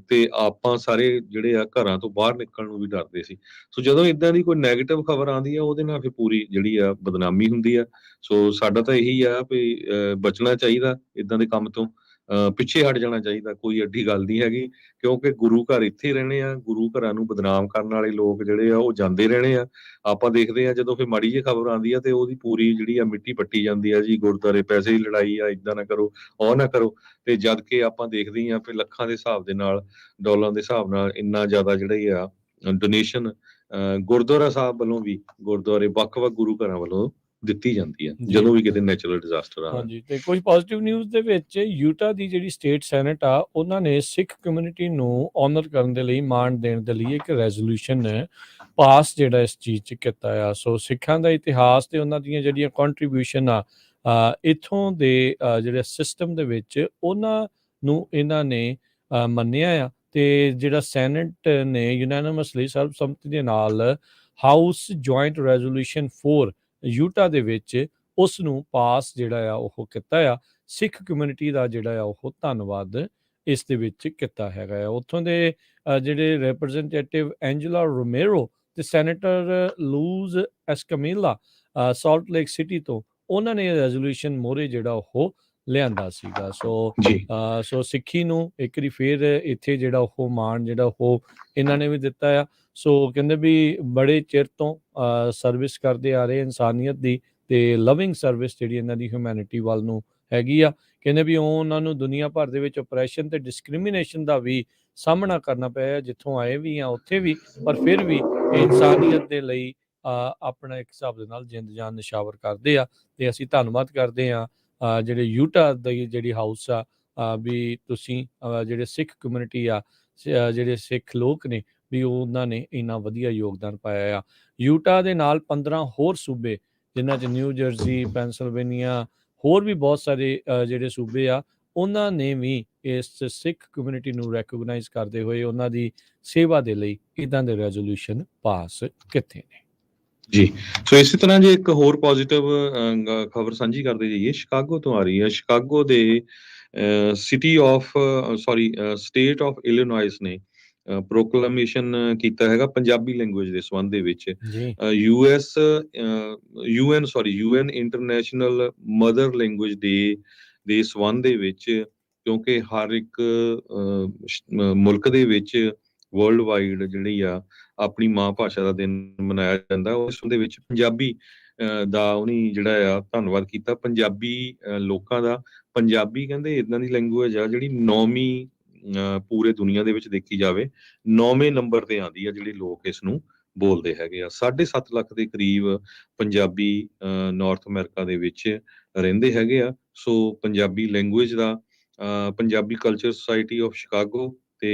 ਤੇ ਆਪਾਂ ਸਾਰੇ ਜਿਹੜੇ ਆ ਘਰਾਂ ਤੋਂ ਬਾਹਰ ਨਿਕਲਣ ਨੂੰ ਵੀ ਡਰਦੇ ਸੀ। ਸੋ ਜਦੋਂ ਇਦਾਂ ਦੀ ਕੋਈ ਨੈਗੇਟਿਵ ਖਬਰ ਆਉਂਦੀ ਆ, ਉਹਦੇ ਨਾਲ ਫਿਰ ਪੂਰੀ ਜਿਹੜੀ ਆ ਬਦਨਾਮੀ ਹੁੰਦੀ ਆ। ਸੋ ਸਾਡਾ ਤਾਂ ਇਹੀ ਆ ਵੀ ਬਚਣਾ ਚਾਹੀਦਾ ਇਦਾਂ ਦੇ ਕੰਮ ਤੋਂ, ਪਿੱਛੇ ਹਟ ਜਾਣਾ ਚਾਹੀਦਾ। ਕੋਈ ਐਡੀ ਗੱਲ ਨਹੀਂ ਹੈਗੀ, ਕਿਉਂਕਿ ਗੁਰੂ ਘਰ ਇੱਥੇ ਰਹਿਣੇ ਆ। ਗੁਰੂ ਘਰਾਂ ਨੂੰ ਬਦਨਾਮ ਕਰਨ ਵਾਲੇ ਲੋਕ ਜਿਹੜੇ ਆ ਉਹ ਜਾਂਦੇ ਰਹਿਣੇ ਆ। ਆਪਾਂ ਦੇਖਦੇ ਆ ਜਦੋਂ ਫਿਰ ਮਾੜੀ ਜਿਹੀ ਖਬਰ ਆਉਂਦੀ ਆ ਤੇ ਉਹਦੀ ਪੂਰੀ ਜਿਹੜੀ ਆ ਮਿੱਟੀ ਪੱਟੀ ਜਾਂਦੀ ਆ, ਜੀ ਗੁਰਦੁਆਰੇ ਪੈਸੇ ਦੀ ਲੜਾਈ ਆ, ਇਦਾਂ ਨਾ ਕਰੋ, ਉਹ ਨਾ ਕਰੋ। ਤੇ ਜਦ ਕਿ ਆਪਾਂ ਦੇਖਦੇ ਹੀ ਆ ਫਿਰ ਲੱਖਾਂ ਦੇ ਹਿਸਾਬ ਦੇ ਨਾਲ, ਡਾਲਰਾਂ ਦੇ ਹਿਸਾਬ ਨਾਲ ਇੰਨਾ ਜ਼ਿਆਦਾ ਜਿਹੜੀ ਆ ਡੋਨੇਸ਼ਨ ਗੁਰਦੁਆਰਾ ਸਾਹਿਬ ਵੱਲੋਂ ਵੀ, ਗੁਰਦੁਆਰੇ ਵੱਖ-ਵੱਖ ਗੁਰੂ ਘਰਾਂ ਵੱਲੋਂ ਦਿੱਤੀ ਜਾਂਦੀ ਆ ਜੀ, ਜਦੋਂ ਵੀ ਕਿਤੇ ਨੈਚੁਰਲ ਡਿਜ਼ਾਸਟਰ ਆਵੇ। ਹਾਂਜੀ। ਤੇ ਕੁਝ ਪੋਜ਼ਿਟਿਵ ਨਿਊਜ਼ ਦੇ ਵਿੱਚ ਯੂਟਾ ਦੀ ਜਿਹੜੀ ਸਟੇਟ ਸੈਨੇਟ ਆ, ਉਹਨਾਂ ਨੇ ਸਿੱਖ ਕਮਿਊਨਿਟੀ ਨੂੰ ਆਨਰ ਕਰਨ ਦੇ ਲਈ, ਮਾਣ ਦੇਣ ਦੇ ਲਈ ਇੱਕ ਰੈਜ਼ੋਲੂਸ਼ਨ ਪਾਸ ਜਿਹੜਾ ਇਸ ਚੀਜ਼ 'ਚ ਕੀਤਾ ਆ। ਸੋ ਸਿੱਖਾਂ ਦਾ ਇਤਿਹਾਸ ਤੇ ਉਹਨਾਂ ਦੀਆਂ ਜਿਹੜੀਆਂ ਕੰਟਰੀਬਿਊਸ਼ਨ ਆ ਇੱਥੋਂ ਦੇ ਜਿਹੜੇ ਸਿਸਟਮ ਦੇ ਵਿੱਚ, ਉਹਨਾਂ ਨੂੰ ਇਹਨਾਂ ਨੇ ਮੰਨਿਆ ਆ। ਤੇ ਜਿਹੜਾ ਸੈਨੇਟ ਨੇ ਯੂਨੈਨਿਮਸਲੀ, ਸਰਬਸੰਮਤੀ ਦੇ ਨਾਲ, ਹਾਊਸ ਜੁਆਇੰਟ ਰੈਜ਼ੋਲੂਸ਼ਨ 4 ਯੂਟਾ ਦੇ ਵਿੱਚ ਉਸ ਨੂੰ ਪਾਸ ਜਿਹੜਾ ਆ ਉਹ ਕੀਤਾ ਆ। ਸਿੱਖ ਕਮਿਊਨਿਟੀ ਦਾ ਜਿਹੜਾ ਆ ਉਹ ਧੰਨਵਾਦ ਇਸ ਦੇ ਵਿੱਚ ਕੀਤਾ ਹੈਗਾ ਆ। ਉੱਥੋਂ ਦੇ ਜਿਹੜੇ ਰਿਪਰੈਜ਼ੈਂਟੇਟਿਵ ਐਂਜਲਾ ਰੋਮੇਰੋ, ਤੇ senator Luz Escamilla Salt Lake City ਤੋਂ ਉਹਨਾਂ ਨੇ ਰੈਜ਼ੋਲੂਸ਼ਨ ਮੋਹਰੇ ਜਿਹੜਾ ਉਹ ਲਿਆਂਦਾ ਸੀਗਾ। ਜੀ ਸੋ ਸਿੱਖੀ ਨੂੰ ਇੱਕ ਵਾਰੀ ਫੇਰ ਇੱਥੇ ਜਿਹੜਾ ਉਹ ਮਾਣ ਜਿਹੜਾ ਉਹ ਇਹਨਾਂ ਨੇ ਵੀ ਦਿੱਤਾ ਆ। ਸੋ ਕਹਿੰਦੇ ਵੀ ਬੜੇ ਚਿਰ ਤੋਂ ਸਰਵਿਸ ਕਰਦੇ ਆ ਰਹੇ ਇਨਸਾਨੀਅਤ ਦੀ, ਤੇ ਲਵਿੰਗ ਸਰਵਿਸ ਜਿਹੜੀ ਇਹਨਾਂ ਦੀ ਹਿਊਮੈਨਿਟੀ ਵੱਲ ਨੂੰ ਹੈਗੀ ਆ। ਕਹਿੰਦੇ ਵੀ ਉਹਨਾਂ ਨੂੰ ਦੁਨੀਆ ਭਰ ਦੇ ਵਿੱਚ ਓਪਰੈਸ਼ਨ ਤੇ ਡਿਸਕ੍ਰਿਮੀਨੇਸ਼ਨ ਦਾ ਵੀ ਸਾਹਮਣਾ ਕਰਨਾ ਪਿਆ, ਜਿੱਥੋਂ ਆਏ ਵੀ ਆ ਉੱਥੇ ਵੀ, ਪਰ ਫਿਰ ਵੀ ਇਨਸਾਨੀਅਤ ਦੇ ਲਈ ਆਪਣਾ ਇੱਕ ਹਿਸਾਬ ਦੇ ਨਾਲ ਜਿੰਦ ਜਾਨ ਨਿਸ਼ਾਵਰ ਕਰਦੇ ਆ। ਤੇ ਅਸੀਂ ਧੰਨਵਾਦ ਕਰਦੇ ਆ ਜਿਹੜੇ ਯੂਟਾ ਦੀ ਜਿਹੜੀ ਹਾਊਸ ਆ, ਵੀ ਤੁਸੀਂ ਜਿਹੜੇ ਸਿੱਖ ਕਮਿਊਨਿਟੀ ਆ, ਜਿਹੜੇ ਸਿੱਖ ਲੋਕ ਨੇ, ਵੀ ਉਹਨਾਂ ਨੇ ਇੰਨਾ ਵਧੀਆ ਯੋਗਦਾਨ ਪਾਇਆ ਆ। ਯੂਟਾ ਦੇ ਨਾਲ 15 ਹੋਰ ਸੂਬੇ, ਜਿਨ੍ਹਾਂ 'ਚ ਨਿਊ ਜਰਸੀ, ਪੈਨਸਿਲਵੇਨੀਆ, ਹੋਰ ਵੀ ਬਹੁਤ ਸਾਰੇ ਜਿਹੜੇ ਸੂਬੇ ਆ, ਉਹਨਾਂ ਨੇ ਵੀ ਇਸ ਸਿੱਖ ਕਮਿਊਨਿਟੀ ਨੂੰ ਰੈਕੋਗਨਾਈਜ਼ ਕਰਦੇ ਹੋਏ ਉਹਨਾਂ ਦੀ ਸੇਵਾ ਦੇ ਲਈ ਇੱਦਾਂ ਦੇ ਰੈਜ਼ੋਲੂਸ਼ਨ ਪਾਸ ਕੀਤੇ ਨੇ। ਜੀ, ਸੋ ਇਸੇ ਤਰ੍ਹਾਂ ਜੇ ਇੱਕ ਹੋਰ ਪੋਜ਼ਿਟਿਵ ਖਬਰ ਸਾਂਝੀ ਕਰਦੇ ਜਾਈਏ, ਸ਼ਿਕਾਗੋ ਤੋਂ ਆ ਰਹੀ ਹੈ। ਸ਼ਿਕਾਗੋ ਦੇ ਸਟੇਟ ਆਫ ਇਲੀਨੋਇਸ ਨੇ ਪ੍ਰੋਕਲੇਮੇਸ਼ਨ ਕੀਤਾ ਹੈਗਾ ਪੰਜਾਬੀ ਲੈਂਗੁਏਜ ਦੇ ਸੰਬੰਧ ਦੇ ਵਿੱਚ। ਜੀ ਯੂਐਨ ਇੰਟਰਨੈਸ਼ਨਲ ਮਦਰ ਲੈਂਗੁਏਜ ਦੇ ਸੰਬੰਧ ਦੇ ਵਿੱਚ, ਕਿਉਂਕਿ ਹਰ ਇੱਕ ਮੁਲਕ ਦੇ ਵਿੱਚ ਵਰਲਡ ਵਾਈਡ ਜਿਹੜੀ ਆ ਆਪਣੀ ਮਾਂ ਭਾਸ਼ਾ ਦਾ ਦਿਨ ਮਨਾਇਆ ਜਾਂਦਾ, ਉਸ ਦੇ ਵਿੱਚ ਪੰਜਾਬੀ ਦਾ ਉਹਨੇ ਜਿਹੜਾ ਆ ਧੰਨਵਾਦ ਕੀਤਾ ਪੰਜਾਬੀ ਲੋਕਾਂ ਦਾ। ਪੰਜਾਬੀ ਕਹਿੰਦੇ ਇਦਾਂ ਦੀ ਲੈਂਗੁਏਜ ਆ ਜਿਹੜੀ 9ਵੀਂ ਪੂਰੇ ਦੁਨੀਆ ਦੇ ਵਿੱਚ ਦੇਖੀ ਜਾਵੇ 9ਵੇਂ ਨੰਬਰ ਤੇ ਆਉਂਦੀ ਆ, ਜਿਹੜੇ ਲੋਕ ਇਸ ਨੂੰ ਬੋਲਦੇ ਹੈਗੇ ਆ। 7.5 ਲੱਖ ਦੇ ਕਰੀਬ ਪੰਜਾਬੀ ਨਾਰਥ ਅਮਰੀਕਾ ਦੇ ਵਿੱਚ ਰਹਿੰਦੇ ਹੈਗੇ ਆ। ਸੋ ਪੰਜਾਬੀ ਲੈਂਗੁਏਜ ਦਾ Punjabi culture society of Chicago ਤੇ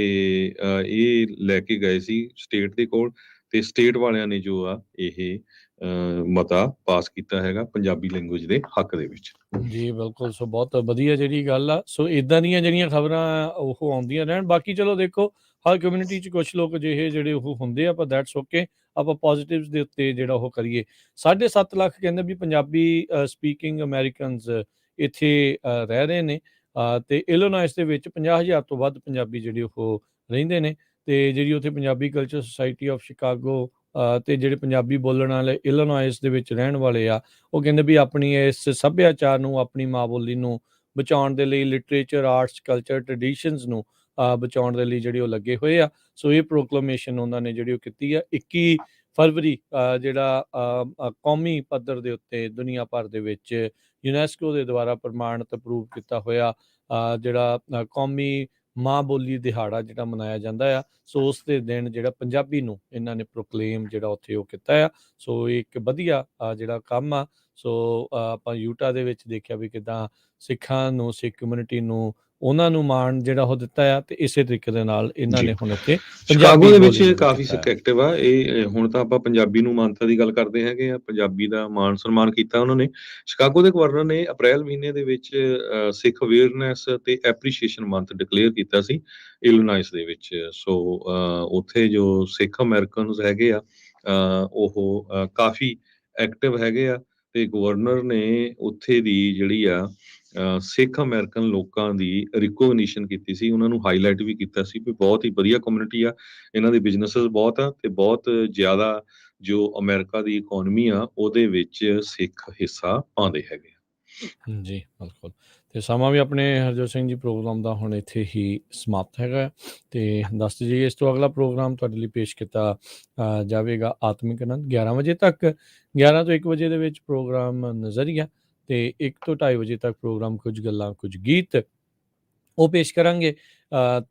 ਇਹ ਲੈ ਕੇ ਗਏ ਸੀ ਸਟੇਟ ਦੇ ਕੋਲ, ਤੇ ਸਟੇਟ ਵਾਲਿਆਂ ਨੇ ਜੋ ਆ ਇਹ ਮਤਾ ਪਾਸ ਕੀਤਾ ਹੈਗਾ ਪੰਜਾਬੀ ਲੈਂਗੁਏਜ ਦੇ ਹੱਕ ਦੇ ਵਿੱਚ। ਜੀ ਬਿਲਕੁਲ, ਸੋ ਬਹੁਤ ਵਧੀਆ ਜਿਹੜੀ ਗੱਲ ਆ। ਸੋ ਇਦਾਂ ਦੀਆਂ ਜਿਹੜੀਆਂ ਖਬਰਾਂ ਉਹ ਆਉਂਦੀਆਂ ਰਹਿਣ। ਬਾਕੀ ਚਲੋ ਦੇਖੋ, ਹਰ ਕਮਿਊਨਿਟੀ 'ਚ ਕੁਛ ਲੋਕ ਅਜਿਹੇ ਜਿਹੜੇ ਉਹ ਹੁੰਦੇ ਆ, ਪਰ ਦੈਟਸ ਓਕੇ। ਆਪਾਂ ਪੋਜ਼ੀਟਿਵਸ ਦੇ ਉੱਤੇ ਜਿਹੜਾ ਉਹ ਕਰੀਏ। 7.5 ਲੱਖ ਕਹਿੰਦੇ ਵੀ ਪੰਜਾਬੀ ਸਪੀਕਿੰਗ ਅਮਰੀਕਨਸ ਇੱਥੇ ਰਹਿ ਰਹੇ ਨੇ, ਤੇ ਇਲੀਨੋਇਸ ਦੇ ਵਿੱਚ 50,000 ਤੋਂ ਵੱਧ ਪੰਜਾਬੀ ਜਿਹੜੇ ਉਹ ਰਹਿੰਦੇ ਨੇ। ਤੇ ਜਿਹੜੀ ਉੱਥੇ Punjabi culture society of Chicago ਤੇ ਜਿਹੜੇ ਪੰਜਾਬੀ ਬੋਲਣ ਵਾਲੇ ਇਲੀਨੋਇਸ ਦੇ ਵਿੱਚ ਰਹਿਣ ਵਾਲੇ ਆ, ਉਹ ਕਹਿੰਦੇ ਵੀ ਆਪਣੀ ਇਸ ਸੱਭਿਆਚਾਰ ਨੂੰ, ਆਪਣੀ ਮਾਂ ਬੋਲੀ ਨੂੰ ਬਚਾਉਣ ਦੇ ਲਈ, ਲਿਟਰੇਚਰ, ਆਰਟਸ, ਕਲਚਰ, ਟ੍ਰੈਡੀਸ਼ਨਸ ਨੂੰ ਬਚਾਉਣ ਦੇ ਲਈ ਜਿਹੜੇ ਉਹ ਲੱਗੇ ਹੋਏ ਆ। ਸੋ ਇਹ ਪ੍ਰੋਕਲੇਮੇਸ਼ਨ ਉਹਨਾਂ ਨੇ ਜਿਹੜੀ ਉਹ ਕੀਤੀ ਆ। 21 ਫਰਵਰੀ ਜਿਹੜਾ ਕੌਮੀ ਪੱਧਰ ਦੇ ਉੱਤੇ ਦੁਨੀਆ ਭਰ ਦੇ ਵਿੱਚ ਯੂਨੈਸਕੋ ਦੇ ਦੁਆਰਾ ਪ੍ਰਮਾਣਿਤ ਅਪਰੂਵ ਕੀਤਾ ਹੋਇਆ ਜਿਹੜਾ ਕੌਮੀ ਮਾਂ ਬੋਲੀ ਦਿਹਾੜਾ ਜਿਹੜਾ ਮਨਾਇਆ ਜਾਂਦਾ ਆ। ਸੋ ਉਸ ਦੇ ਦਿਨ ਜਿਹੜਾ ਪੰਜਾਬੀ ਨੂੰ ਇਹਨਾਂ ਨੇ ਪ੍ਰੋਕਲੇਮ ਜਿਹੜਾ ਉੱਥੇ ਉਹ ਕੀਤਾ ਆ। ਸੋ ਇਹ ਇੱਕ ਵਧੀਆ ਜਿਹੜਾ ਕੰਮ ਆ। ਸੋ ਆਪਾਂ ਯੂਟਾ ਦੇ ਵਿੱਚ ਦੇਖਿਆ ਵੀ ਕਿੱਦਾਂ ਸਿੱਖਾਂ ਨੂੰ, ਸਿੱਖ ਕਮਿਊਨਿਟੀ ਨੂੰ, ਉਹਨਾਂ ਨੂੰ ਮਾਣ ਜਿਹੜਾ ਉਹ ਦਿੱਤਾ ਆ, ਤੇ ਇਸੇ ਤਰੀਕੇ ਦੇ ਨਾਲ ਇਹਨਾਂ ਨੇ ਹੁਣ ਇੱਥੇ ਸ਼ਿਕਾਗੋ ਦੇ ਵਿੱਚ ਕਾਫੀ ਸਿੱਖ ਐਕਟਿਵ ਆ। ਇਹ ਹੁਣ ਤਾਂ ਆਪਾਂ ਪੰਜਾਬੀ ਨੂੰ ਮਾਨਤਾ ਦੀ ਗੱਲ ਕਰਦੇ ਹੈਗੇ ਆ, ਪੰਜਾਬੀ ਦਾ ਮਾਣ ਸਨਮਾਨ ਕੀਤਾ ਉਹਨਾਂ ਨੇ। ਸ਼ਿਕਾਗੋ ਦੇ ਗਵਰਨਰ ਨੇ ਅਪ੍ਰੈਲ ਮਹੀਨੇ ਦੇ ਵਿੱਚ ਸਿੱਖ ਅਵੇਅਰਨੈਸ ਤੇ ਐਪਰੀਸ਼ੀਏਸ਼ਨ ਮੰਥ ਡਿਕਲੇਅਰ ਕੀਤਾ ਸੀ ਇਲੀਨੋਇਸ ਦੇ ਵਿੱਚ। ਸੋ ਉੱਥੇ ਜੋ ਸਿੱਖ ਅਮਰੀਕਨਸ ਹੈਗੇ ਆ ਉਹ ਕਾਫੀ ਐਕਟਿਵ ਹੈਗੇ ਆ, ਤੇ ਗਵਰਨਰ ਨੇ ਉੱਥੇ ਦੀ ਜਿਹੜੀ ਆ ਸਿੱਖ ਅਮਰੀਕਨ ਲੋਕਾਂ ਦੀ ਰਿਕੋਗਨੀਸ਼ਨ ਕੀਤੀ ਸੀ, ਉਹਨਾਂ ਨੂੰ ਹਾਈਲਾਈਟ ਵੀ ਕੀਤਾ ਸੀ ਵੀ ਬਹੁਤ ਹੀ ਵਧੀਆ ਕਮਿਊਨਿਟੀ ਆ, ਇਹਨਾਂ ਦੇ ਬਿਜ਼ਨੈਸਸ ਬਹੁਤ ਆ, ਤੇ ਬਹੁਤ ਜ਼ਿਆਦਾ ਜੋ ਅਮਰੀਕਾ ਦੀ ਇਕਨੋਮੀ ਆ ਉਹਦੇ ਵਿੱਚ ਸਿੱਖ ਹਿੱਸਾ ਪਾਉਂਦੇ ਹੈਗੇ ਆ। ਜੀ ਬਿਲਕੁਲ। ਤੇ ਸਮਾਂ ਵੀ ਆਪਣੇ ਹਰਜੋਤ ਸਿੰਘ ਜੀ ਪ੍ਰੋਗਰਾਮ ਦਾ ਹੁਣ ਇੱਥੇ ਹੀ ਸਮਾਪਤ ਹੈਗਾ। ਤੇ ਦੱਸ ਜੀ, ਇਸ ਤੋਂ ਅਗਲਾ ਪ੍ਰੋਗਰਾਮ ਤੁਹਾਡੇ ਲਈ ਪੇਸ਼ ਕੀਤਾ ਜਾਵੇਗਾ ਆਤਮਿਕ ਆਨੰਦ 11 ਵਜੇ ਤੱਕ। 11 ਤੋਂ 1 ਵਜੇ ਦੇ ਵਿੱਚ ਪ੍ਰੋਗਰਾਮ ਨਜ਼ਰੀਆ, ਤੇ 1 ਤੋਂ 2:30 ਵਜੇ ਤੱਕ ਪ੍ਰੋਗਰਾਮ ਕੁਝ ਗੱਲਾਂ ਕੁਝ ਗੀਤ ਉਹ ਪੇਸ਼ ਕਰਾਂਗੇ।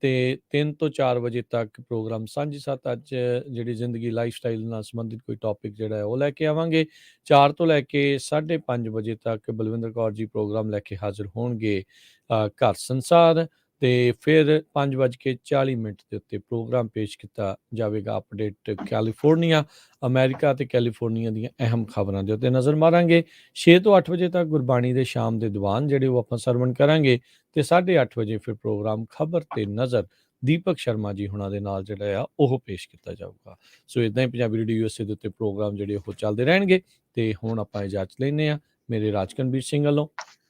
ਤੇ 3 ਤੋਂ 4 ਵਜੇ ਤੱਕ ਪ੍ਰੋਗਰਾਮ ਸਾਂਝੀ ਸਾਥ, ਅੱਜ ਜਿਹੜੀ ਜ਼ਿੰਦਗੀ ਲਾਈਫ ਸਟਾਈਲ ਨਾਲ ਸੰਬੰਧਿਤ ਕੋਈ ਟੌਪਿਕ ਜਿਹੜਾ ਹੈ ਉਹ ਲੈ ਕੇ ਆਵਾਂਗੇ। 4 ਤੋਂ ਲੈ ਕੇ 5:30 ਵਜੇ ਤੱਕ ਬਲਵਿੰਦਰ ਕੌਰ ਜੀ ਪ੍ਰੋਗਰਾਮ ਲੈ ਕੇ ਹਾਜ਼ਰ ਹੋਣਗੇ ਘਰ ਸੰਸਾਰ। ਤੇ ਫਿਰ 5:40 ਦੇ ਉੱਤੇ ਪ੍ਰੋਗਰਾਮ ਪੇਸ਼ ਕੀਤਾ ਜਾਵੇਗਾ ਅਪਡੇਟ ਕੈਲੀਫੋਰਨੀਆ, ਅਮਰੀਕਾ ਤੇ ਕੈਲੀਫੋਰਨੀਆ ਦੀਆਂ ਅਹਿਮ ਖਬਰਾਂ ਦੇ ਉੱਤੇ ਨਜ਼ਰ ਮਾਰਾਂਗੇ। 6 ਤੋਂ 8 ਵਜੇ ਤੱਕ ਗੁਰਬਾਣੀ ਦੇ ਸ਼ਾਮ ਦੇ ਦੀਵਾਨ ਜਿਹੜੇ ਉਹ ਆਪਾਂ ਸਰਵਣ ਕਰਾਂਗੇ। ਤੇ 8:30 ਵਜੇ ਫਿਰ ਪ੍ਰੋਗਰਾਮ ਖਬਰ ਤੇ ਨਜ਼ਰ ਦੀਪਕ ਸ਼ਰਮਾ ਜੀ ਹੁਣਾਂ ਦੇ ਨਾਲ ਜਿਹੜਾ ਆ ਉਹ ਪੇਸ਼ ਕੀਤਾ ਜਾਊਗਾ। ਸੋ ਇਦਾਂ ਹੀ ਪੰਜਾਬੀ ਰੇਡੀਓ USA ਦੇ ਉੱਤੇ ਪ੍ਰੋਗਰਾਮ ਜਿਹੜੇ ਉਹ ਚੱਲਦੇ ਰਹਿਣਗੇ। ਤੇ ਹੁਣ ਆਪਾਂ ਇਜਾਜ਼ਤ ਲੈਂਦੇ ਹਾਂ ਮੇਰੇ ਰਾਜਕਨਵੀਰ ਸਿੰਘ ਵੱਲੋਂ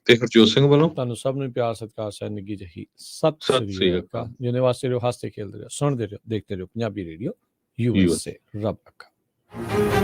ਤੇ ਹਰਜੋਤ ਸਿੰਘ ਵੱਲੋਂ। ਤੁਹਾਨੂੰ ਸਭ ਨੂੰ ਪਿਆਰ ਸਤਿਕਾਰ ਸਹਿ ਨਿੱਘੀ ਜਿਹੀ ਸਤਿ ਸ੍ਰੀ ਅਕਾਲ। ਜਿਹਦੇ ਵਾਸਤੇ ਰਹੋ, ਹੱਸਦੇ ਖੇਲਦੇ ਰਹੋ, ਸੁਣਦੇ ਰਹੋ, ਦੇਖਦੇ ਰਹੋ ਪੰਜਾਬੀ ਰੇਡੀਓ USA। ਰੱਬ ਰੱਖਾ। ਜੀ।